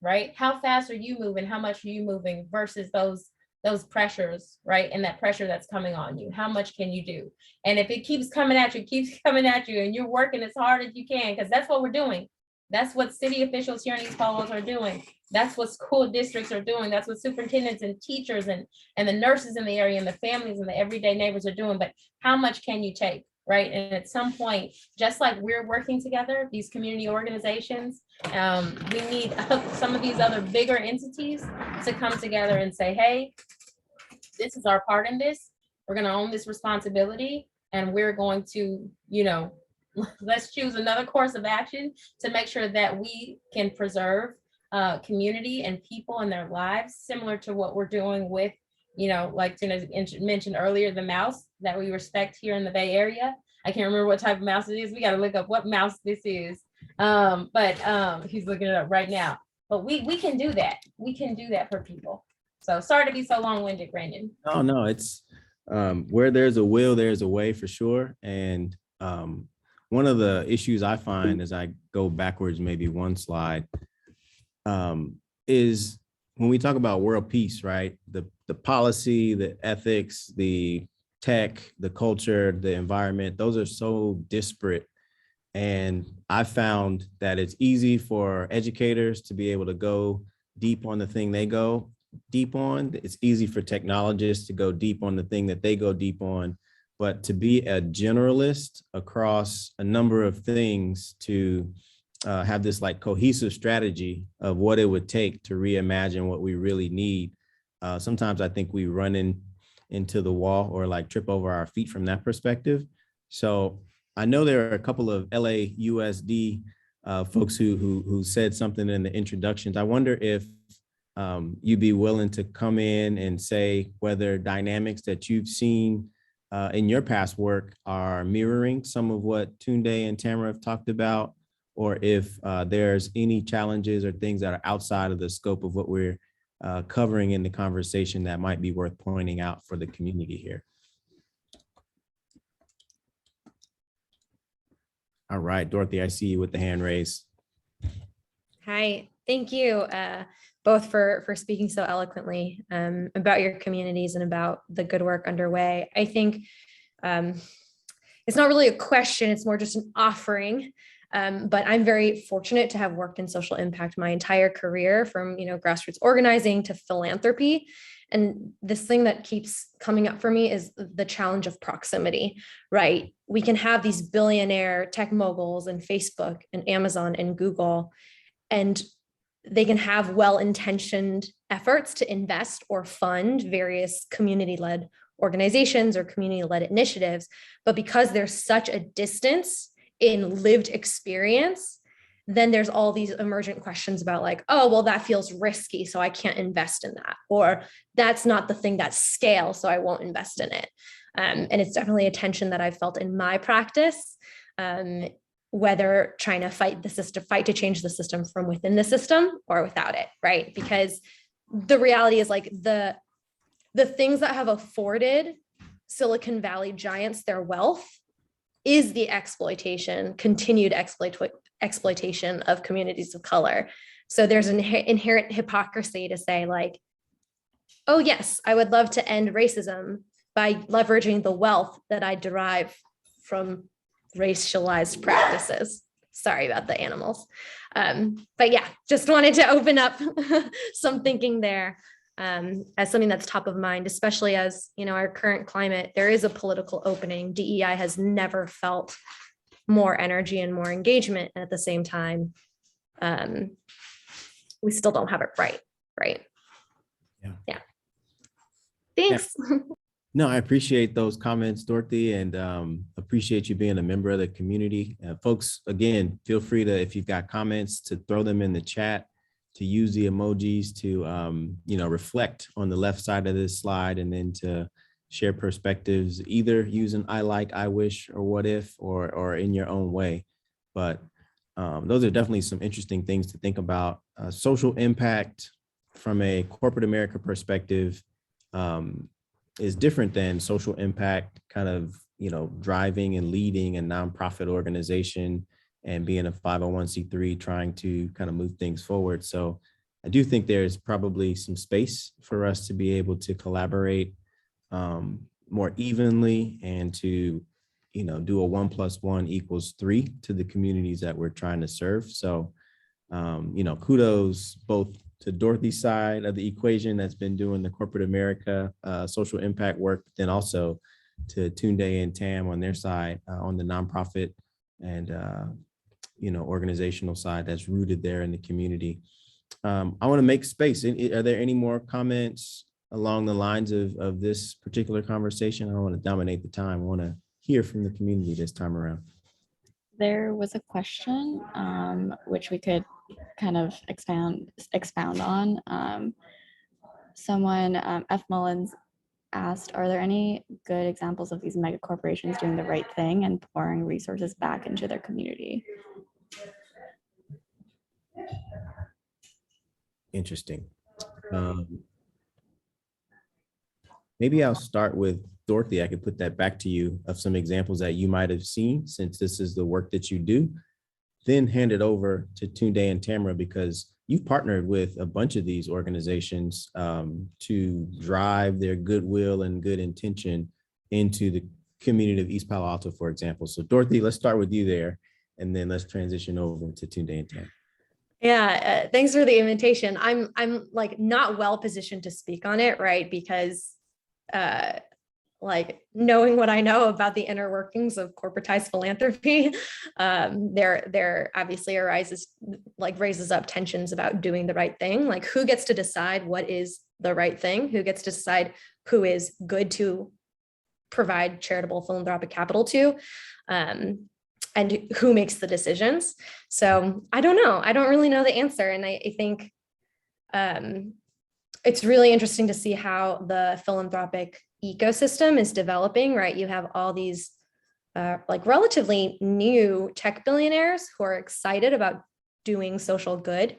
right? How fast are you moving? How much are you moving versus those those pressures, right? And that pressure that's coming on you. How much can you do? And if it keeps coming at you, and you're working as hard as you can, because that's what we're doing. That's what city officials here in East Palo Alto are doing. That's what school districts are doing. That's what superintendents and teachers and the nurses in the area and the families and the everyday neighbors are doing. But how much can you take, right? And at some point, just like we're working together, these community organizations, we need some of these other bigger entities to come together and say, hey, this is our part in this. We're going to own this responsibility, and we're going to, let's choose another course of action to make sure that we can preserve community and people and their lives, similar to what we're doing with, like Tunde mentioned earlier, the mouse that we respect here in the Bay Area. I can't remember what type of mouse it is. We got to look up what mouse this is. But he's looking it up right now. But we can do that. We can do that for people. So sorry to be so long-winded, Brandon. No, it's where there's a will, there's a way for sure. And one of the issues I find as I go backwards, maybe one slide, is when we talk about world peace, right? The policy, the ethics, the tech, the culture, the environment, those are so disparate. And I found that it's easy for educators to be able to go deep on the thing they go deep on. It's easy for technologists to go deep on the thing that they go deep on. But to be a generalist across a number of things, to have this like cohesive strategy of what it would take to reimagine what we really need. Sometimes I think we run into the wall or like trip over our feet from that perspective. So I know there are a couple of LAUSD folks who said something in the introductions. I wonder if you'd be willing to come in and say whether dynamics that you've seen in your past work are mirroring some of what Tunde and Tamara have talked about, or if there's any challenges or things that are outside of the scope of what we're covering in the conversation that might be worth pointing out for the community here. All right, Dorothy, I see you with the hand raised. Hi, thank you both for speaking so eloquently about your communities and about the good work underway. I think it's not really a question, it's more just an offering. But I'm very fortunate to have worked in social impact my entire career, from grassroots organizing to philanthropy. And this thing that keeps coming up for me is the challenge of proximity, right? We can have these billionaire tech moguls and Facebook and Amazon and Google, and they can have well-intentioned efforts to invest or fund various community-led organizations or community-led initiatives. But because there's such a distance in lived experience, then there's all these emergent questions about like, oh, well, that feels risky, so I can't invest in that. Or that's not the thing that scales, so I won't invest in it. And it's definitely a tension that I've felt in my practice, whether trying to fight the system, fight to change the system from within the system or without it, right? Because the reality is like the things that have afforded Silicon Valley giants their wealth is the continued exploitation of communities of color. So there's an inherent hypocrisy to say like, oh yes, I would love to end racism by leveraging the wealth that I derive from racialized practices. Sorry about the animals. But yeah, just wanted to open up some thinking there. As something that's top of mind, especially as our current climate, there is a political opening. DEI has never felt more energy and more engagement. And at the same time, we still don't have it right? Yeah. Thanks. Yeah. No, I appreciate those comments, Dorothy, and appreciate you being a member of the community. Folks, again, feel free to, if you've got comments, to throw them in the chat, to use the emojis to, reflect on the left side of this slide, and then to share perspectives, either using I like, I wish, or what if, or in your own way. But those are definitely some interesting things to think about. Social impact from a corporate America perspective is different than social impact kind of, driving and leading a nonprofit organization and being a 501c3 trying to kind of move things forward. So I do think there's probably some space for us to be able to collaborate more evenly and to, do a 1 + 1 = 3 to the communities that we're trying to serve. So, kudos both to Dorothy's side of the equation that's been doing the corporate America social impact work, but then also to Tunde and Tam on their side on the nonprofit and organizational side that's rooted there in the community. I want to make space. Are there any more comments along the lines of this particular conversation? I don't want to dominate the time. I want to hear from the community this time around. There was a question which we could kind of expound on. Someone, F. Mullins, asked, are there any good examples of these mega corporations doing the right thing and pouring resources back into their community? Interesting. Maybe I'll start with Dorothy. I could put that back to you of some examples that you might have seen, since this is the work that you do, then hand it over to Tunde and Tamara, because you've partnered with a bunch of these organizations to drive their goodwill and good intention into the community of East Palo Alto, for example. So Dorothy, let's start with you there, and then let's transition over to Tunde and Tamara. Yeah, thanks for the invitation. I'm like not well positioned to speak on it, right? Because like knowing what I know about the inner workings of corporatized philanthropy, there obviously raises up tensions about doing the right thing. Like, who gets to decide what is the right thing? Who gets to decide who is good to provide charitable philanthropic capital to? And who makes the decisions? So I don't know. I don't really know the answer. And I think it's really interesting to see how the philanthropic ecosystem is developing, right? You have all these like relatively new tech billionaires who are excited about doing social good.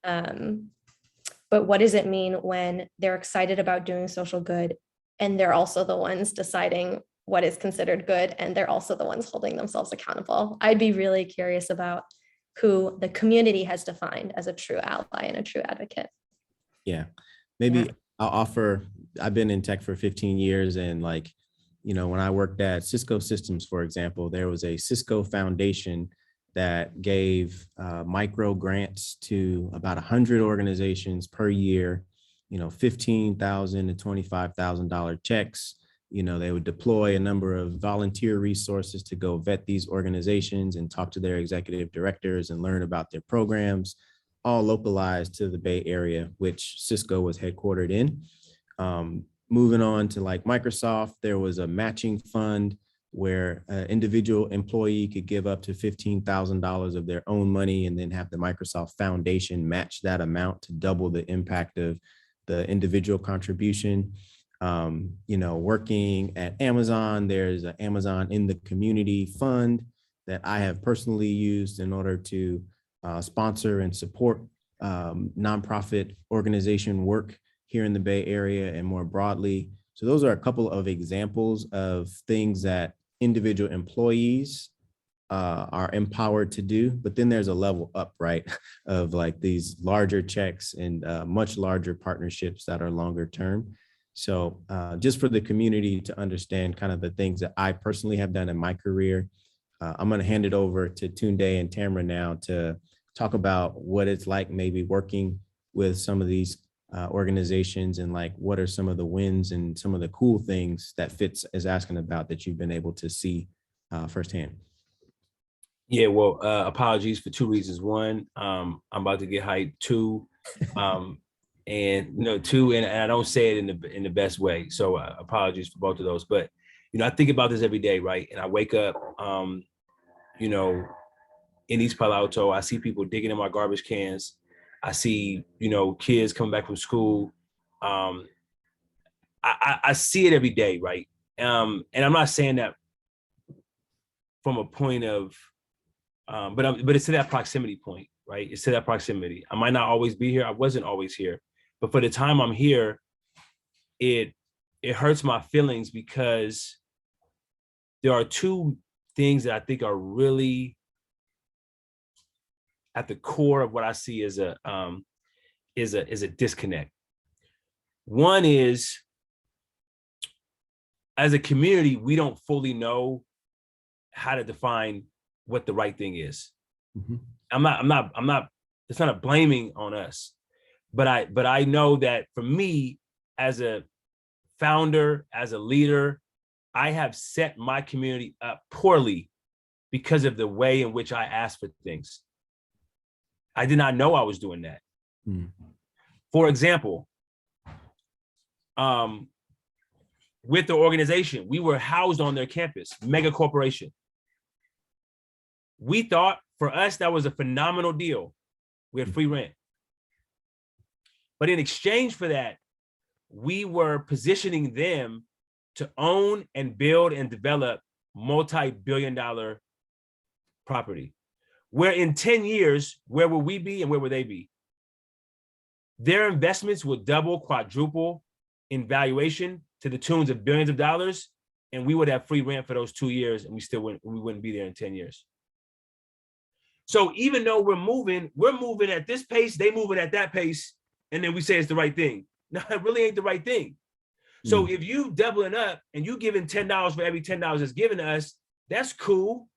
But what does it mean when they're excited about doing social good and they're also the ones deciding what is considered good, and they're also the ones holding themselves accountable? I'd be really curious about who the community has defined as a true ally and a true advocate. Yeah, maybe I'll offer, I've been in tech for 15 years, and when I worked at Cisco Systems, for example, there was a Cisco Foundation that gave micro grants to about 100 organizations per year, $15,000 to $25,000 checks. They would deploy a number of volunteer resources to go vet these organizations and talk to their executive directors and learn about their programs, all localized to the Bay Area, which Cisco was headquartered in. Moving on to like Microsoft, there was a matching fund where an individual employee could give up to $15,000 of their own money and then have the Microsoft Foundation match that amount to double the impact of the individual contribution. Working at Amazon, there's an Amazon in the Community Fund that I have personally used in order to sponsor and support nonprofit organization work here in the Bay Area and more broadly. So those are a couple of examples of things that individual employees are empowered to do. But then there's a level up, right, of like these larger checks and much larger partnerships that are longer term. So just for the community to understand kind of the things that I personally have done in my career, I'm going to hand it over to Tunde and Tamara now to talk about what it's like maybe working with some of these organizations and like what are some of the wins and some of the cool things that Fitz is asking about that you've been able to see firsthand. Yeah, well, apologies for two reasons. One, I'm about to get hyped. Two, and I don't say it in the best way. So apologies for both of those. But I think about this every day, right? And I wake up, in East Palo Alto, I see people digging in my garbage cans. I see, kids coming back from school. I see it every day, right? And I'm not saying that from a point of, but it's to that proximity point, right? It's to that proximity. I might not always be here. I wasn't always here, but for the time I'm here, it hurts my feelings because there are two things that I think are really at the core of what I see as is a disconnect. One is, as a community, we don't fully know how to define what the right thing is. Mhm. I'm not, it's not a blaming on us, but I know that for me, as a founder, as a leader, I have set my community up poorly because of the way in which I ask for things. I did not know I was doing that. Mm. For example, with the organization, we were housed on their campus, mega corporation. We thought for us that was a phenomenal deal. We had free rent. But in exchange for that, we were positioning them to own and build and develop multi-billion-dollar property. Where in 10 years, where will we be and where will they be? Their investments will double, quadruple in valuation to the tunes of billions of dollars, and we would have free rent for those 2 years, and we wouldn't be there in 10 years. So even though we're moving at this pace, they moving at that pace, and then we say it's the right thing. No, it really ain't the right thing. So if you doubling up and you giving $10 for every $10 that's given to us, that's cool.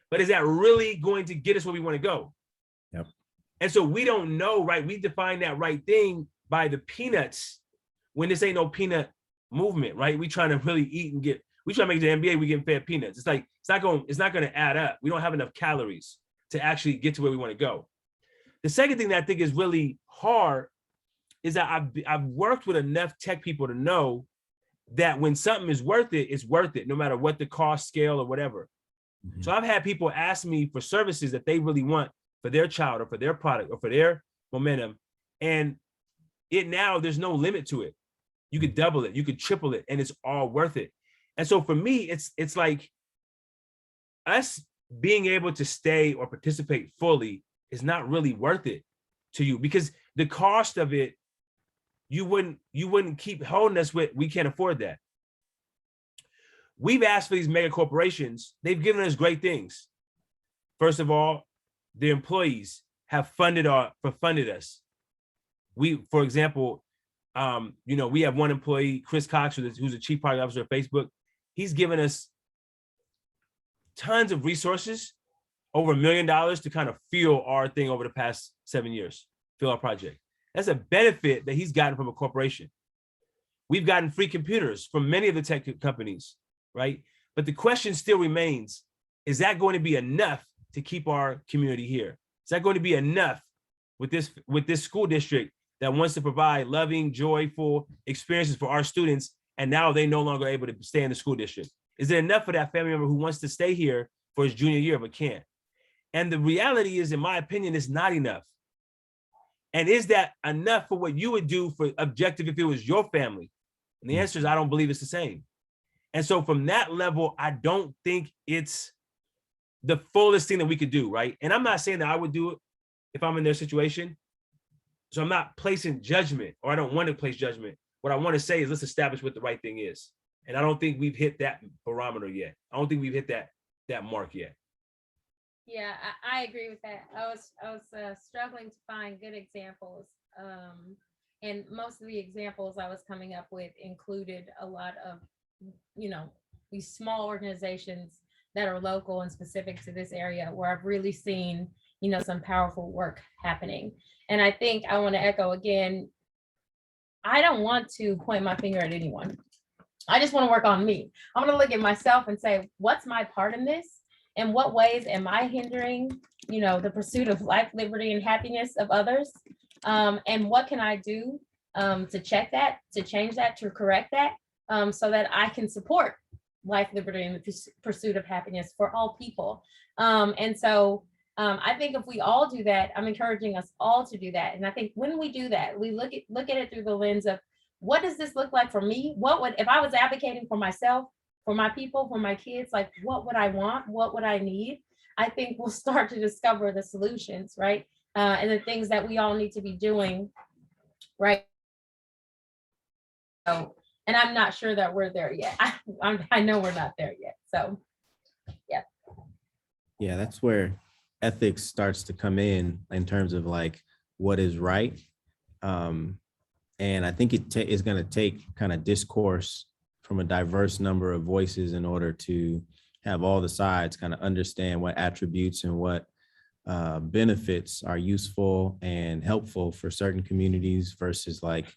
But is that really going to get us where we want to go? Yep. And so we don't know, right? We define that right thing by the peanuts when this ain't no peanut movement, right? We trying to really eat and we try to make the NBA, we getting fed peanuts. It's like, it's not going to add up. We don't have enough calories to actually get to where we want to go. The second thing that I think is really hard is that I've worked with enough tech people to know that when something is worth it, it's worth it, no matter what the cost, scale, or whatever. Mm-hmm. So I've had people ask me for services that they really want for their child or for their product or for their momentum. And there's no limit to it. You could double it, you could triple it, and it's all worth it. And so for me, it's like us being able to stay or participate fully is not really worth it to you, because the cost of it, you wouldn't keep holding us with, we can't afford that. We've asked for these mega corporations, they've given us great things. First of all, the employees have funded us. For example, we have one employee, Chris Cox, who's the chief product officer of Facebook. He's given us tons of resources, over $1 million to kind of fuel our thing over the past 7 years, fuel our project. That's a benefit that he's gotten from a corporation. We've gotten free computers from many of the tech companies, right? But the question still remains, is that going to be enough to keep our community here? Is that going to be enough with this school district that wants to provide loving, joyful experiences for our students, and now they no longer able to stay in the school district? Is it enough for that family member who wants to stay here for his junior year but can't? And the reality is, in my opinion, it's not enough. And is that enough for what you would do for objective if it was your family? And the answer is, I don't believe it's the same. And so from that level, I don't think it's the fullest thing that we could do, right? And I'm not saying that I would do it if I'm in their situation. So I'm not placing judgment, or I don't want to place judgment. What I want to say is, let's establish what the right thing is. And I don't think we've hit that barometer yet. I don't think we've hit that mark yet. Yeah, I agree with that. I was struggling to find good examples. And most of the examples I was coming up with included a lot of, these small organizations that are local and specific to this area where I've really seen, some powerful work happening. And I think I want to echo again, I don't want to point my finger at anyone. I just want to work on me. I want to look at myself and say, what's my part in this? In what ways am I hindering, the pursuit of life, liberty, and happiness of others? And what can I do to check that, to change that, to correct that, so that I can support life, liberty, and the pursuit of happiness for all people? And so I think if we all do that, I'm encouraging us all to do that. And I think when we do that, we look at it through the lens of, what does this look like for me? If I was advocating for myself, for my people, for my kids, like, what would I want? What would I need? I think we'll start to discover the solutions, right? And the things that we all need to be doing, right? So, and I'm not sure that we're there yet. I know we're not there yet. So, yeah. Yeah, that's where ethics starts to come in terms of like what is right. And I think it is going to take kind of discourse from a diverse number of voices in order to have all the sides kind of understand what attributes and what benefits are useful and helpful for certain communities versus like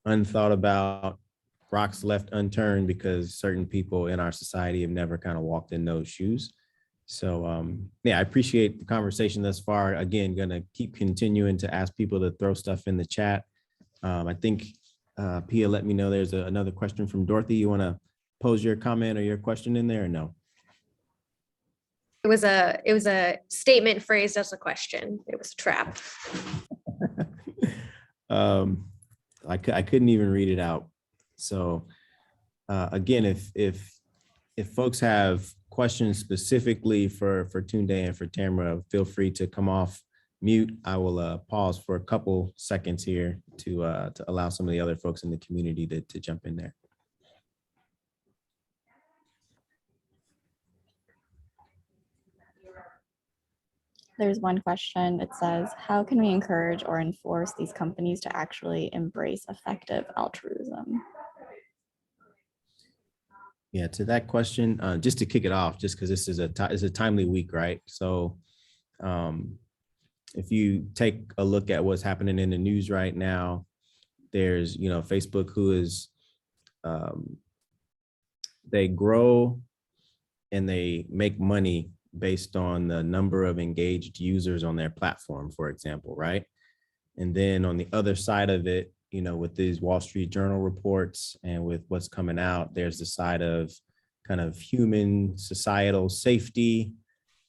unthought about, rocks left unturned because certain people in our society have never kind of walked in those shoes. So yeah, I appreciate the conversation thus far. Again, gonna keep continuing to ask people to throw stuff in the chat. I think Pia let me know there's another question from Dorothy. You wanna pose your comment or your question in there or no? It was a statement phrased as a question. It was a trap. I couldn't even read it out. So again, if folks have questions specifically for Tunde and for Tamara, feel free to come off mute. I will pause for a couple seconds here to allow some of the other folks in the community to jump in there. There's one question. It says, how can we encourage or enforce these companies to actually embrace effective altruism? Yeah, to that question, just to kick it off, just because this is a timely week, right? So if you take a look at what's happening in the news right now, there's, Facebook, who is, they grow and they make money based on the number of engaged users on their platform, for example, right? And then on the other side of it, with these Wall Street Journal reports and with what's coming out, there's the side of kind of human societal safety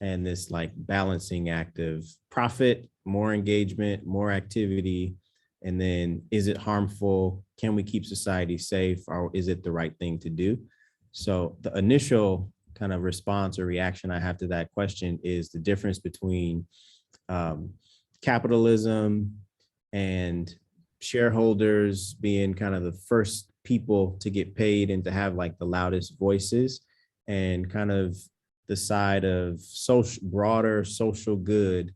and this like balancing act of profit, more engagement, more activity. And then is it harmful? Can we keep society safe, or is it the right thing to do? So the initial kind of response or reaction I have to that question is the difference between capitalism and shareholders being kind of the first people to get paid and to have like the loudest voices, and kind of the side of broader social good,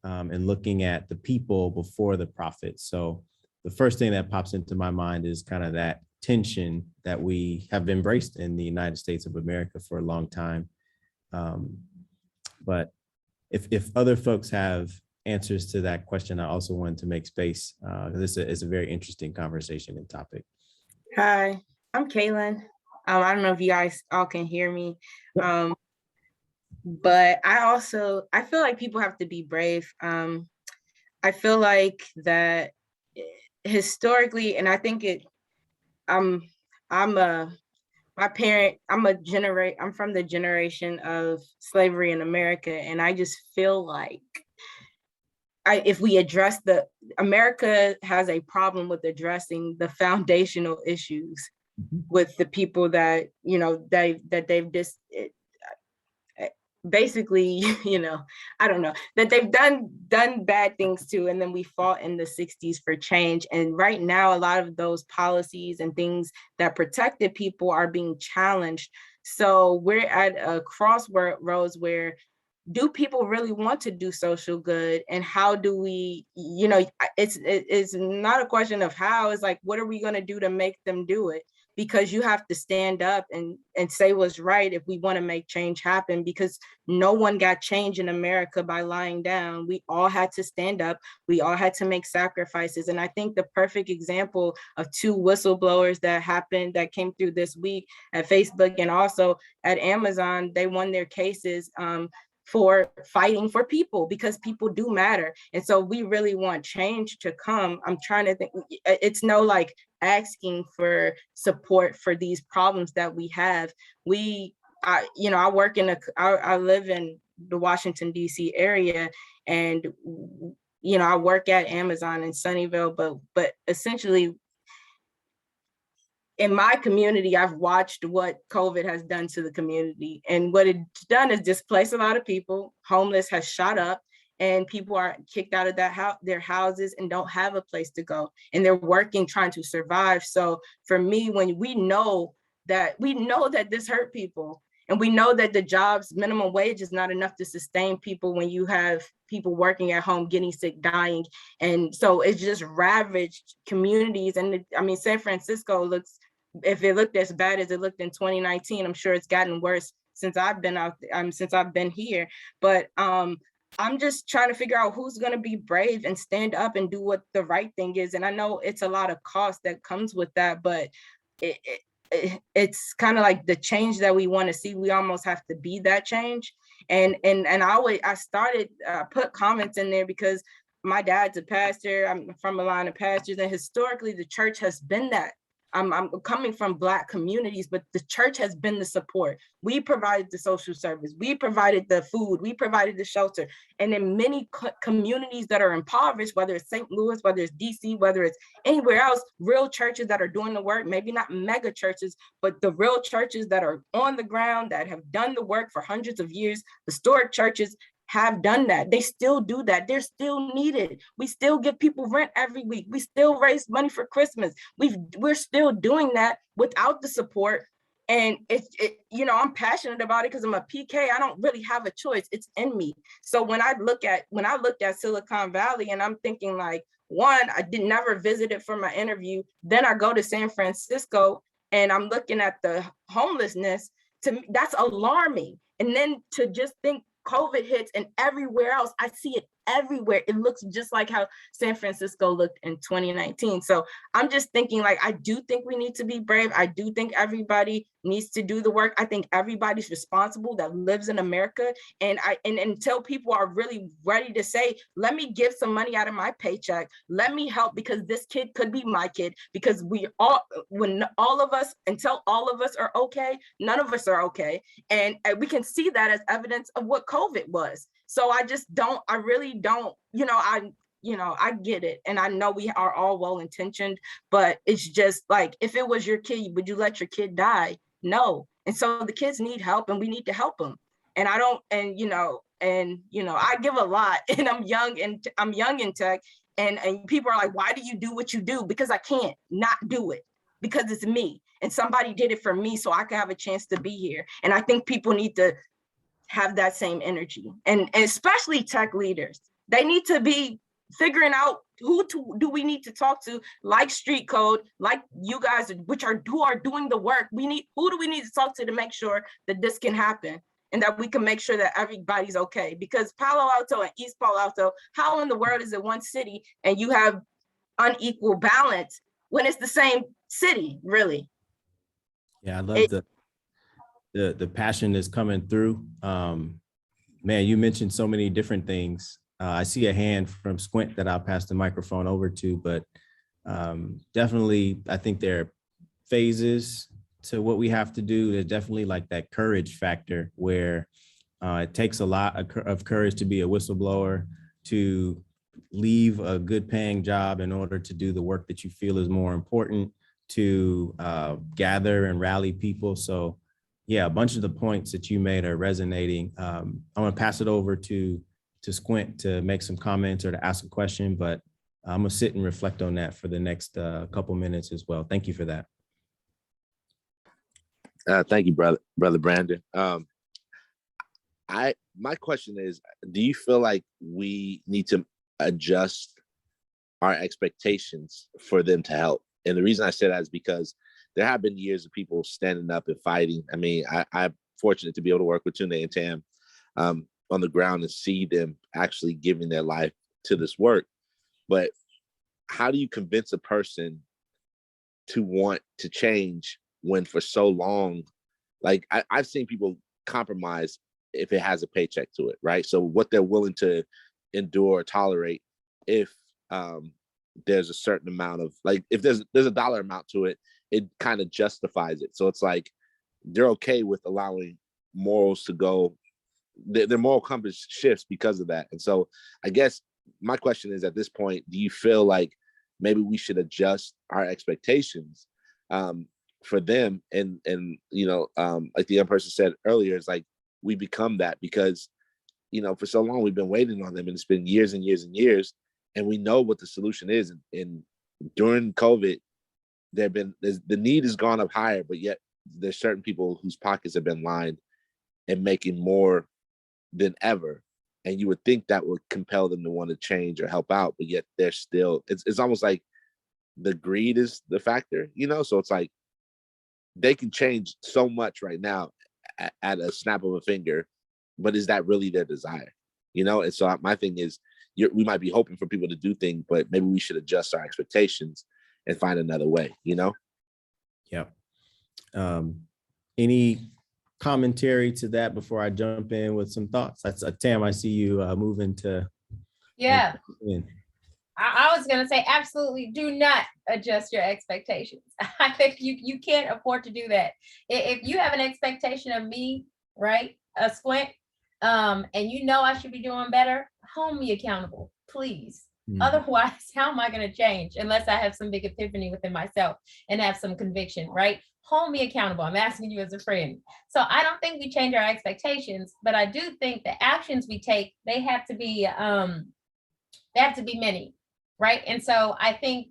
and looking at the people before the profit. So the first thing that pops into my mind is kind of that tension that we have embraced in the United States of America for a long time. But if other folks have answers to that question, I also wanted to make space, because this is a very interesting conversation and topic. Hi, I'm Kaylin. I don't know if you guys all can hear me, but I feel like people have to be brave. I feel like that historically, and I think I'm from the generation of slavery in America, and I just feel like if we address America has a problem with addressing the foundational issues with the people that, they've just basically, I don't know, that they've done bad things to, and then we fought in the 60s for change. And right now, a lot of those policies and things that protected people are being challenged. So we're at a crossroads where, do people really want to do social good? And how do we, it's not a question of how, it's like, what are we going to do to make them do it? Because you have to stand up and say what's right if we want to make change happen, because no one got change in America by lying down. We all had to stand up. We all had to make sacrifices. And I think the perfect example of two whistleblowers that came through this week at Facebook and also at Amazon, they won their cases for fighting for people, because people do matter. And so we really want change to come. I'm trying to think, it's no like asking for support for these problems that we have. I live in the Washington, D.C. area, and, I work at Amazon in Sunnyvale, but essentially, in my community, I've watched what COVID has done to the community. And what it's done is displace a lot of people. Homeless has shot up, and people are kicked out of their houses and don't have a place to go. And they're working, trying to survive. So for me, when we know that this hurt people, And we know that the jobs minimum wage is not enough to sustain people when you have people working at home, getting sick, dying. And so it's just ravaged communities. And I mean, San Francisco looks, if it looked as bad as it looked in 2019, I'm sure it's gotten worse since I've been out, since I've been here. But I'm just trying to figure out who's going to be brave and stand up and do what the right thing is. And I know it's a lot of cost that comes with that, but it's kind of like the change that we want to see. We almost have to be that change. And I started put comments in there because my dad's a pastor. I'm from a line of pastors, and historically the church has been that. I'm coming from Black communities, but the church has been the support. We provided the social service, we provided the food, we provided the shelter. And in many communities that are impoverished, whether it's St. Louis, whether it's DC, whether it's anywhere else, real churches that are doing the work, maybe not mega churches, but the real churches that are on the ground, that have done the work for hundreds of years, historic churches have done that. They still do that. They're still needed. We still give people rent every week. We still raise money for Christmas. We're still doing that without the support. And I'm passionate about it because I'm a PK. I don't really have a choice. It's in me. So when I looked at Silicon Valley, and I'm thinking like, one, I never visited for my interview. Then I go to San Francisco and I'm looking at the homelessness. To me, that's alarming. And then to just think COVID hits and everywhere else, I see it everywhere. It looks just like how San Francisco looked in 2019. So I'm just thinking, like, I do think we need to be brave. I do think everybody needs to do the work. I think everybody's responsible that lives in America. And until people are really ready to say, let me give some money out of my paycheck, let me help, because this kid could be my kid, because until all of us are okay, none of us are okay. And we can see that as evidence of what COVID was. So I really don't, I get it. And I know we are all well-intentioned, but it's just like, if it was your kid, would you let your kid die? No. And so the kids need help and we need to help them. And I give a lot, and I'm young in tech, and people are like, why do you do what you do? Because I can't not do it, because it's me and somebody did it for me so I could have a chance to be here. And I think people need to have that same energy, and especially tech leaders. They need to be figuring out who do we need to talk to, like Street Code, like you guys, who are doing the work. Who do we need to talk to make sure that this can happen and that we can make sure that everybody's okay? Because Palo Alto and East Palo Alto, how in the world is it one city and you have unequal balance when it's the same city, really? Yeah, I love the passion that's coming through. Man, you mentioned so many different things. I see a hand from Squint that I'll pass the microphone over to, but definitely, I think there are phases to what we have to do. There's definitely like that courage factor where it takes a lot of courage to be a whistleblower, to leave a good paying job in order to do the work that you feel is more important, to gather and rally people. So yeah, a bunch of the points that you made are resonating. I'm gonna pass it over to Squint to make some comments or to ask a question, but I'm gonna sit and reflect on that for the next couple minutes as well. Thank you for that. Thank you, brother Brandon. My question is, do you feel like we need to adjust our expectations for them to help? And the reason I say that is because there have been years of people standing up and fighting. I mean, I'm fortunate to be able to work with Tunde and Tam on the ground and see them actually giving their life to this work. But how do you convince a person to want to change when for so long, like I've seen people compromise if it has a paycheck to it, right? So what they're willing to endure or tolerate if there's a certain amount of, like, if there's a dollar amount to it, it kind of justifies it. So it's like they're okay with allowing morals to go, their moral compass shifts because of that. And so I guess my question is, at this point, do you feel like maybe we should adjust our expectations for them? And like the young person said earlier, it's like we become that because, for so long we've been waiting on them, and it's been years and years and years, and we know what the solution is. And during COVID, the need has gone up higher, but yet there's certain people whose pockets have been lined. and making more than ever. And you would think that would compel them to want to change or help out, but yet they're still, it's almost like the greed is the factor, you know? So it's like they can change so much right now at a snap of a finger, but is that really their desire? You know? And so my thing is, we might be hoping for people to do things, but maybe we should adjust our expectations and find another way, you know? Yep. Any commentary to that before I jump in with some thoughts? That's Tam, I see you moving to. Yeah. I was going to say, absolutely do not adjust your expectations. I think you can't afford to do that. If you have an expectation of me, right, a squint, and you know I should be doing better, hold me accountable, please. Otherwise, how am I going to change unless I have some big epiphany within myself and have some conviction, right? Hold me accountable. I'm asking you as a friend. So I don't think we change our expectations, but I do think the actions we take, they have to be many, right? And so I think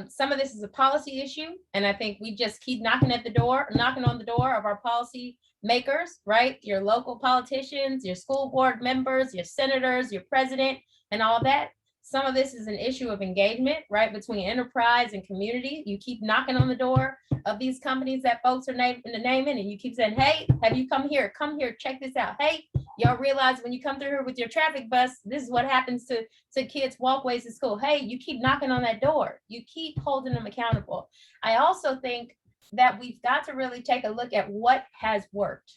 some of this is a policy issue, and I think we just keep knocking on the door of our policy makers, right? Your local politicians, your school board members, your senators, your president, and all that. Some of this is an issue of engagement, right, between enterprise and community. You keep knocking on the door of these companies that folks are naming, and you keep saying, hey, have you come here, check this out. Hey, y'all realize when you come through here with your traffic bus, this is what happens to kids' walkways to school. Hey, you keep knocking on that door. You keep holding them accountable. I also think that we've got to really take a look at what has worked,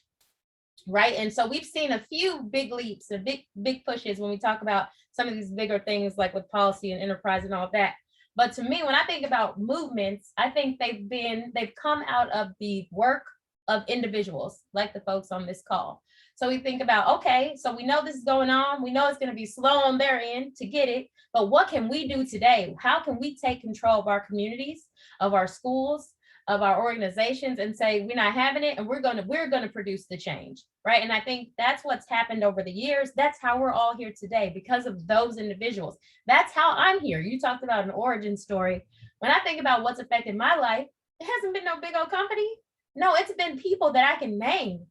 right? And so we've seen a few big leaps and big pushes when we talk about some of these bigger things like with policy and enterprise and all that. But to me, when I think about movements, I think they've come out of the work of individuals like the folks on this call. So we think about, okay, so we know this is going on. We know it's going to be slow on their end to get it, but what can we do today? How can we take control of our communities, of our schools, of our organizations, and say, we're not having it, and we're going to produce the change, right? And I think that's what's happened over the years. That's how we're all here today, because of those individuals. That's how I'm here. You talked about an origin story. When I think about what's affected my life, it hasn't been no big old company. No, it's been people that I can name,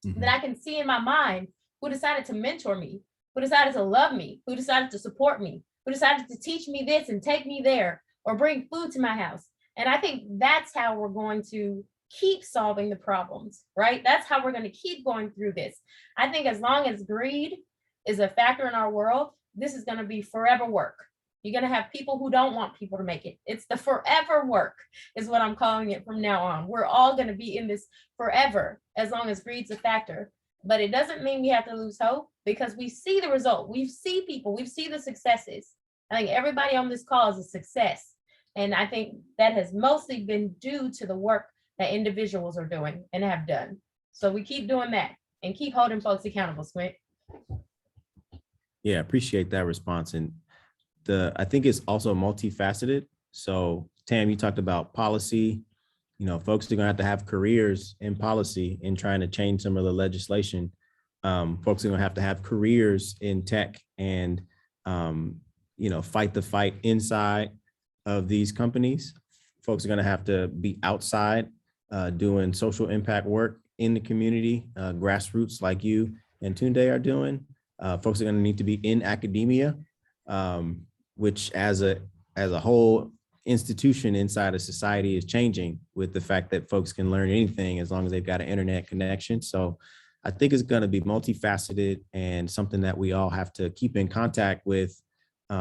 that I can see in my mind, who decided to mentor me, who decided to love me, who decided to support me, who decided to teach me this and take me there, or bring food to my house. And I think that's how we're going to keep solving the problems, right? That's how we're going to keep going through this. I think as long as greed is a factor in our world, this is going to be forever work. You're going to have people who don't want people to make it. It's the forever work is what I'm calling it from now on. We're all going to be in this forever as long as greed's a factor. But it doesn't mean we have to lose hope, because we see the result. We see people, we see the successes. I think everybody on this call is a success. And I think that has mostly been due to the work that individuals are doing and have done. So we keep doing that and keep holding folks accountable, Squint. Yeah, appreciate that response. And I think it's also multifaceted. So Tam, you talked about policy. You know, folks are going to have careers in policy in trying to change some of the legislation. Folks are going to have careers in tech and, fight the fight inside of these companies. Folks are going to have to be outside doing social impact work in the community, grassroots like you and Tunde are doing. Folks are going to need to be in academia, which as a whole institution inside of society is changing with the fact that folks can learn anything as long as they've got an internet connection. So I think it's going to be multifaceted and something that we all have to keep in contact with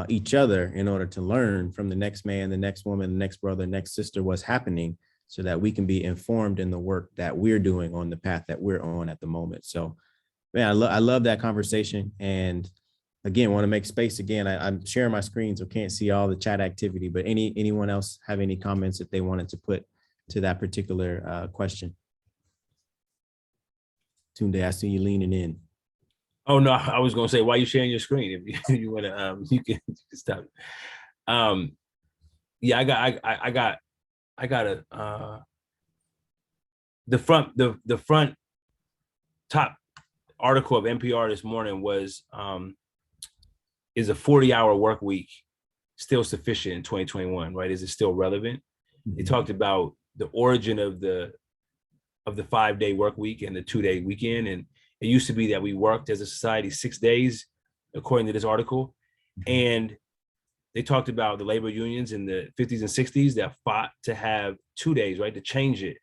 each other in order to learn from the next man, the next woman, the next brother, next sister, what's happening, so that we can be informed in the work that we're doing on the path that we're on at the moment. So, man, I love that conversation. And again, want to make space again. I'm sharing my screen, so can't see all the chat activity, but anyone else have any comments that they wanted to put to that particular question? Tunde, I see you leaning in. Oh no, I was gonna say, why are you sharing your screen? If you want to, you can stop. Yeah, I got the front top article of NPR this morning was is a 40-hour work week still sufficient in 2021, right? Is it still relevant? It talked about the origin of the of the 5-day work week and the 2-day weekend. And it used to be that we worked as a society 6 days, according to this article. And they talked about the labor unions in the 50s and 60s that fought to have 2 days, right, to change it.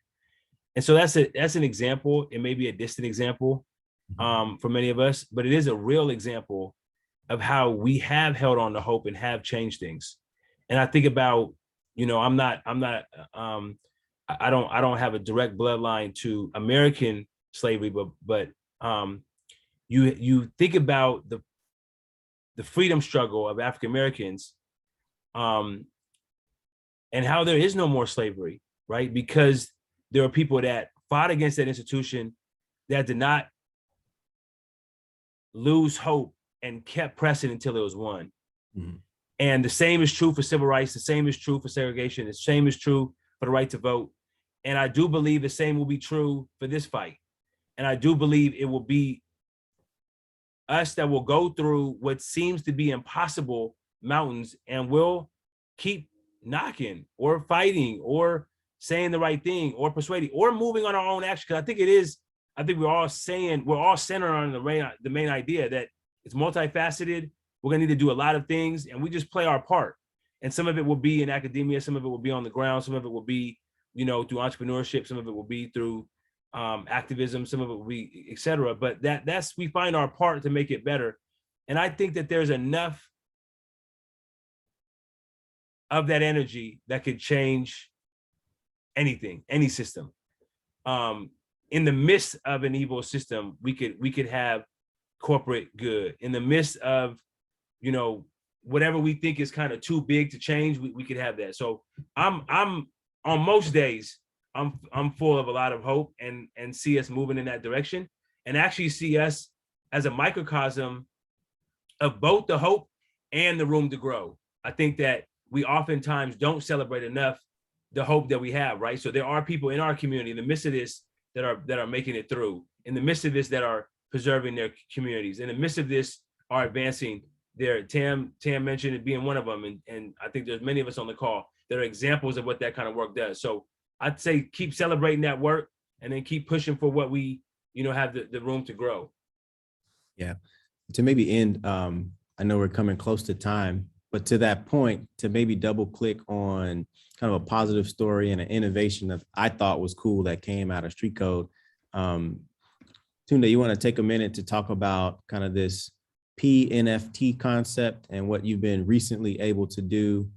And so that's an example. It may be a distant example for many of us, but it is a real example of how we have held on to hope and have changed things. And I think about, I don't have a direct bloodline to American slavery, but you think about the freedom struggle of African Americans, and how there is no more slavery, right? Because there are people that fought against that institution that did not lose hope and kept pressing until it was won. Mm-hmm. And the same is true for civil rights. The same is true for segregation. The same is true for the right to vote. And I do believe the same will be true for this fight. And I do believe it will be us that will go through what seems to be impossible mountains, and we'll keep knocking or fighting or saying the right thing or persuading or moving on our own action. Because I think we're all centered on the main idea that it's multifaceted. We're gonna need to do a lot of things, and we just play our part. And some of it will be in academia, some of it will be on the ground, some of it will be, through entrepreneurship, some of it will be through activism, some of it will be, et cetera. But that's we find our part to make it better. And I think that there's enough of that energy that could change anything, any system. In the midst of an evil system, we could have corporate good. In the midst of, whatever we think is kind of too big to change, we could have that. So I'm on most days, I'm full of a lot of hope and see us moving in that direction, and actually see us as a microcosm of both the hope and the room to grow. I think that we oftentimes don't celebrate enough the hope that we have, right? So there are people in our community in the midst of this that are making it through, in the midst of this that are preserving their communities, in the midst of this are advancing their, Tam mentioned it being one of them, and I think there's many of us on the call that are examples of what that kind of work does. So I'd say keep celebrating that work, and then keep pushing for what we, have the room to grow. Yeah. To maybe end, I know we're coming close to time, but to that point, to maybe double click on kind of a positive story and an innovation that I thought was cool that came out of Street Code. Tunde, you want to take a minute to talk about kind of this PNFT concept and what you've been recently able to do?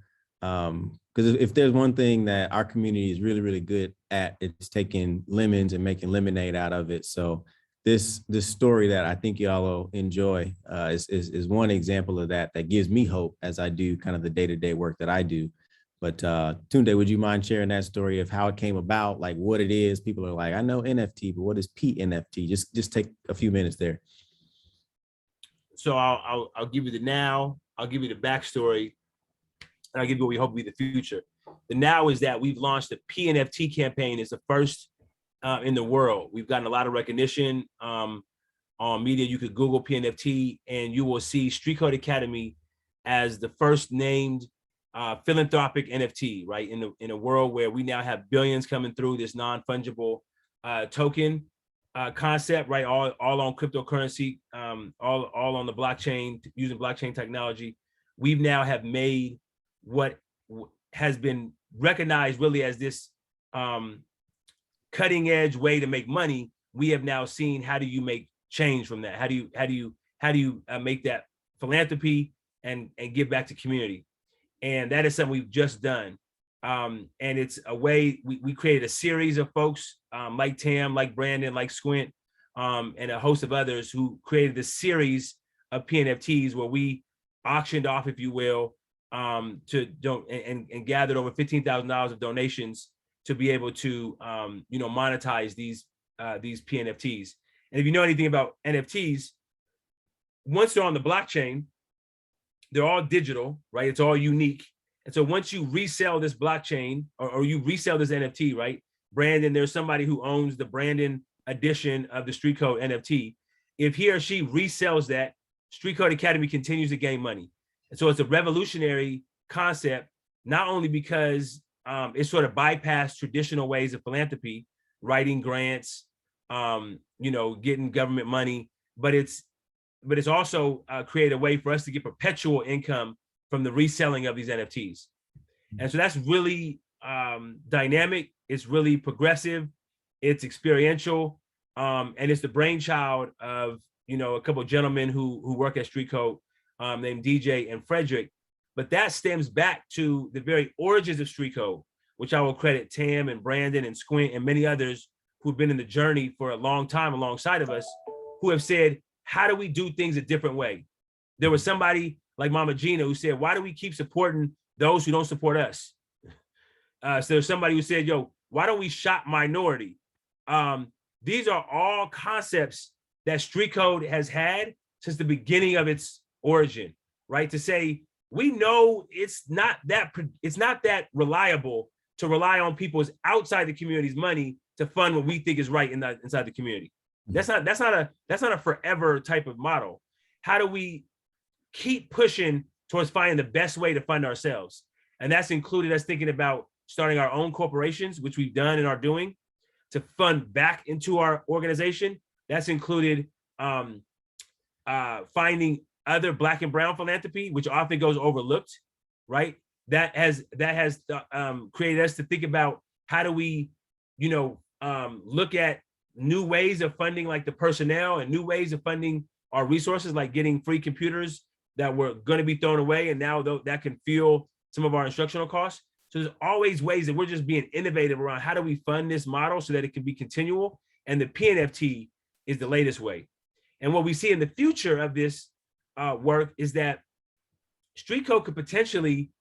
Because if there's one thing that our community is really, really good at, it's taking lemons and making lemonade out of it. So this story that I think y'all will enjoy is one example of that gives me hope as I do kind of the day-to-day work that I do. But Tunde, would you mind sharing that story of how it came about, like what it is? People are like, I know NFT, but what is PNFT? Just take a few minutes there. So I'll give you the now, I'll give you the backstory, and I'll give you what we hope will be the future. The now is that we've launched a PNFT campaign. It's the first in the world. We've gotten a lot of recognition on media. You could Google PNFT and you will see Street Code Academy as the first named philanthropic NFT, right? In a world where we now have billions coming through this non-fungible token concept, right? All on cryptocurrency, all on the blockchain, using blockchain technology. We've now have made what has been recognized really as this cutting edge way to make money. We have now seen, how do you make change from that? How do you make that philanthropy and give back to community? And that is something we've just done. And it's a way we created a series of folks like Tam, like Brandon, like Squint, and a host of others who created this series of PNFTs where we auctioned off, if you will, to and gathered over $15,000 of donations to be able to monetize these PNFTs. And if you know anything about NFTs, once they're on the blockchain, they're all digital, right? It's all unique. And so once you resell this blockchain or you resell this NFT, right? Brandon, there's somebody who owns the Brandon edition of the Street Code NFT. If he or she resells that, Street Code Academy continues to gain money. And so it's a revolutionary concept, not only because it sort of bypassed traditional ways of philanthropy, writing grants, getting government money, but it's also create a way for us to get perpetual income from the reselling of these NFTs. And so that's really dynamic. It's really progressive. It's experiential. And it's the brainchild of, a couple of gentlemen who work at Street Code named DJ and Frederick. But that stems back to the very origins of Street Code, which I will credit Tam and Brandon and Squint and many others who've been in the journey for a long time alongside of us, who have said, how do we do things a different way? There was somebody like Mama Gina who said, why do we keep supporting those who don't support us? So there's somebody who said, why don't we shop minority? These are all concepts that Street Code has had since the beginning of its origin, right? To say, we know it's not that reliable to rely on people's outside the community's money to fund what we think is right inside the community. That's not a forever type of model. How do we keep pushing towards finding the best way to fund ourselves? And that's included us thinking about starting our own corporations, which we've done and are doing, to fund back into our organization. That's included finding other Black and brown philanthropy, which often goes overlooked, right? That has created us to think about how do we, look at new ways of funding, like the personnel, and new ways of funding our resources, like getting free computers that were going to be thrown away, and now that can fuel some of our instructional costs. So there's always ways that we're just being innovative around how do we fund this model so that it can be continual. And the PNFT is the latest way. And what we see in the future of this work is that Street Code could potentially,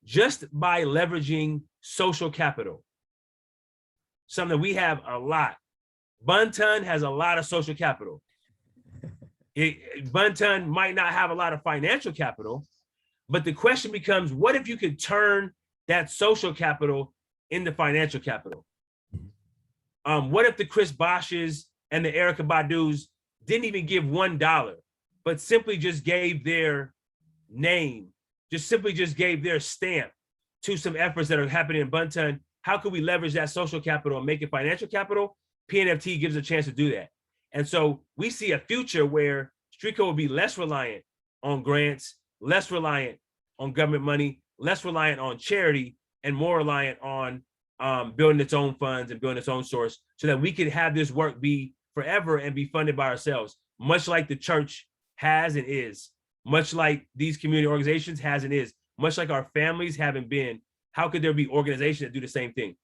just by leveraging social capital, something we have a lot. Bunton has a lot of social capital. Bunton might not have a lot of financial capital, but the question becomes, what if you could turn that social capital into financial capital? What if the Chris Bosches and the Erica Badus didn't even give $1, but simply just gave their name, simply gave their stamp to some efforts that are happening in Bunton? How could we leverage that social capital and make it financial capital? PNFT gives a chance to do that. And so we see a future where Street Code will be less reliant on grants, less reliant on government money, less reliant on charity, and more reliant on building its own funds and building its own source, so that we could have this work be forever and be funded by ourselves, much like the church has and is, much like these community organizations has and is, much like our families haven't been. How could there be organizations that do the same thing?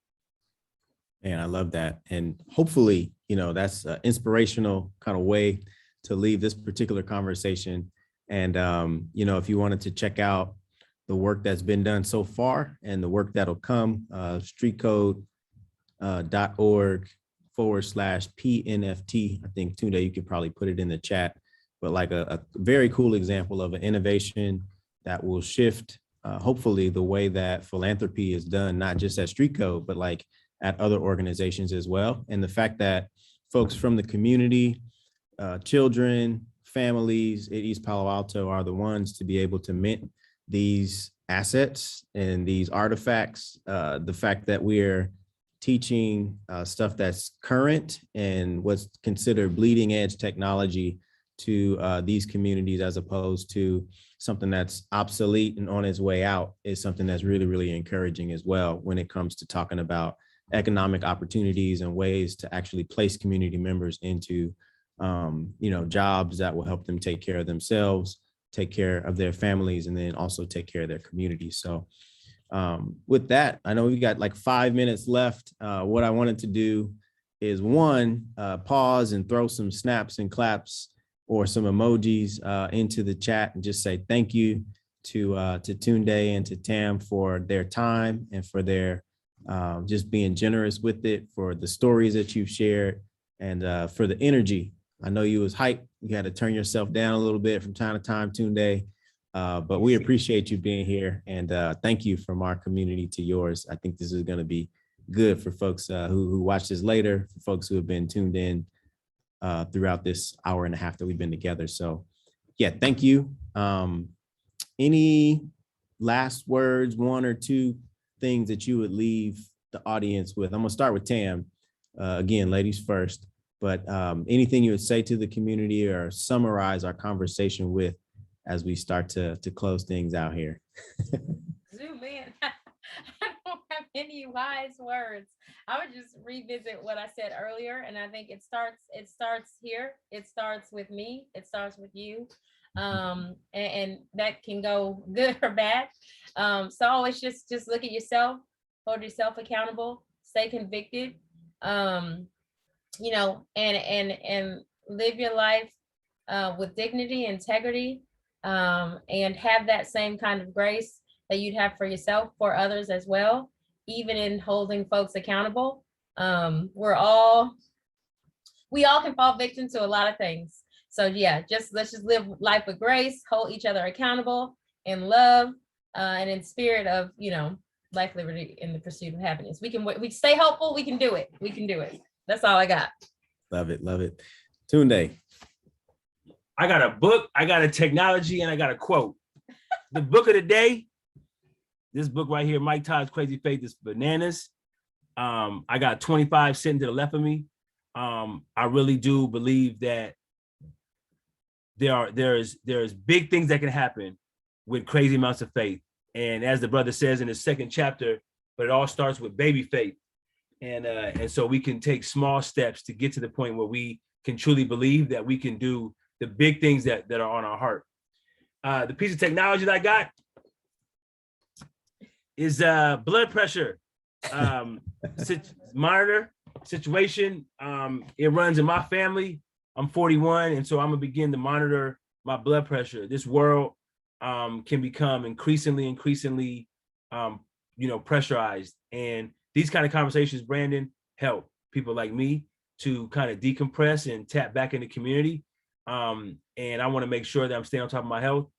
Man, I love that. And hopefully, that's an inspirational kind of way to leave this particular conversation. And, if you wanted to check out the work that's been done so far and the work that'll come, streetcode.org/PNFT. I think, Tunde, you could probably put it in the chat, but like a very cool example of an innovation that will shift, hopefully, the way that philanthropy is done, not just at Street Code, but like at other organizations as well. And the fact that folks from the community, children, families at East Palo Alto are the ones to be able to mint these assets and these artifacts. The fact that we're teaching stuff that's current and what's considered bleeding edge technology to these communities, as opposed to something that's obsolete and on its way out, is something that's really, really encouraging as well when it comes to talking about economic opportunities and ways to actually place community members into jobs that will help them take care of themselves, take care of their families, and then also take care of their communities. So with that, I know we've got like 5 minutes left. What I wanted to do is pause and throw some snaps and claps or some emojis into the chat and just say thank you to Tunde and to Tam for their time and for their just being generous with it, for the stories that you've shared, and for the energy. I know you was hyped. You had to turn yourself down a little bit from time to time, Tunde, but we appreciate you being here, and thank you from our community to yours. I think this is going to be good for folks who watch this later, for folks who have been tuned in throughout this hour and a half that we've been together. So yeah, thank you. Any last words, one or two things that you would leave the audience with? I'm gonna start with Tam. Again, ladies first, but anything you would say to the community or summarize our conversation with as we start to close things out here. Zoom in. I don't have any wise words. I would just revisit what I said earlier, and I think it starts here. It starts with me. It starts with you, and that can go good or bad. So always just look at yourself, hold yourself accountable, stay convicted, you know, and live your life with dignity, integrity, and have that same kind of grace that you'd have for yourself, for others as well, even in holding folks accountable. We all can fall victim to a lot of things. So yeah, let's just live life with grace, hold each other accountable in love, and in spirit of, you know, life, liberty, and the pursuit of happiness. We stay hopeful. We can do it. We can do it. That's all I got. Love it. Love it. Tunde. I got a book, I got a technology, and I got a quote. The book of the day, this book right here, Mike Todd's Crazy Faith, is bananas. I got 25 sitting to the left of me. I really do believe that there's big things that can happen with crazy amounts of faith. And as the brother says in his second chapter, but it all starts with baby faith. And so we can take small steps to get to the point where we can truly believe that we can do the big things that are on our heart. The piece of technology that I got is blood pressure monitor situation. It runs in my family. I'm 41, and so I'm gonna begin to monitor my blood pressure. This world can become increasingly, pressurized, and these kind of conversations, Brandon, help people like me to kind of decompress and tap back in the community. And I want to make sure that I'm staying on top of my health.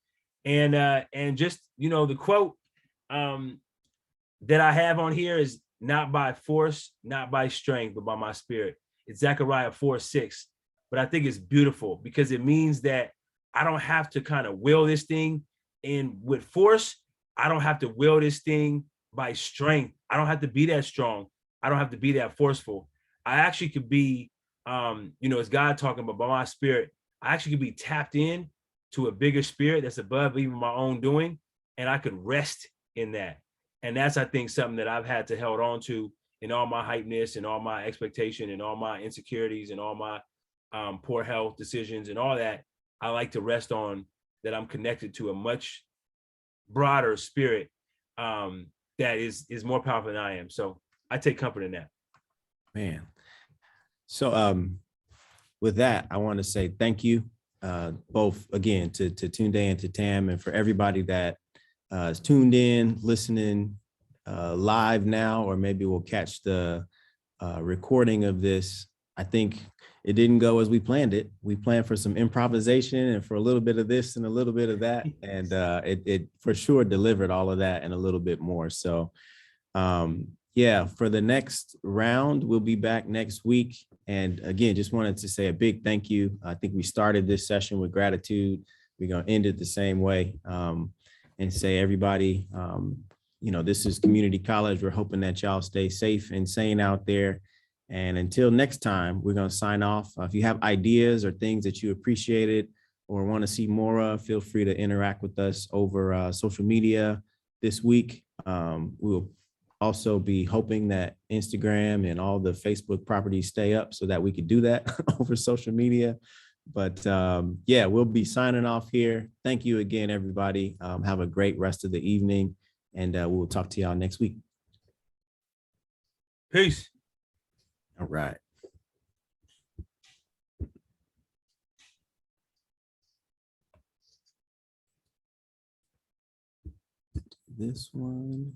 And just, the quote that I have on here is not by force, not by strength, but by my spirit. It's Zechariah 4:6. But I think it's beautiful because it means that I don't have to kind of will this thing in with force. I don't have to will this thing by strength. I don't have to be that strong. I don't have to be that forceful. I actually could be, as God talking about by my spirit, I actually could be tapped in to a bigger spirit that's above even my own doing. And I could rest in that. And that's, I think, something that I've had to hold on to in all my hypeness and all my expectation and all my insecurities and all my poor health decisions and all that. I like to rest on that I'm connected to a much broader spirit that is more powerful than I am. So I take comfort in that. Man. So with that, I want to say thank you both again to Tunde and to Tam, and for everybody that is tuned in, listening live now, or maybe we'll catch the recording of this. I think it didn't go as we planned it. We planned for some improvisation and for a little bit of this and a little bit of that. And it for sure delivered all of that and a little bit more. So yeah, for the next round, we'll be back next week. And again, just wanted to say a big thank you. I think we started this session with gratitude. We're going to end it the same way and say, everybody, this is community college. We're hoping that y'all stay safe and sane out there. And until next time, we're going to sign off. If you have ideas or things that you appreciated or want to see more of, feel free to interact with us over social media this week. We'll also be hoping that Instagram and all the Facebook properties stay up so that we could do that over social media. But yeah, we'll be signing off here. Thank you again, everybody. Have a great rest of the evening, and we'll talk to y'all next week. Peace. All right. This one.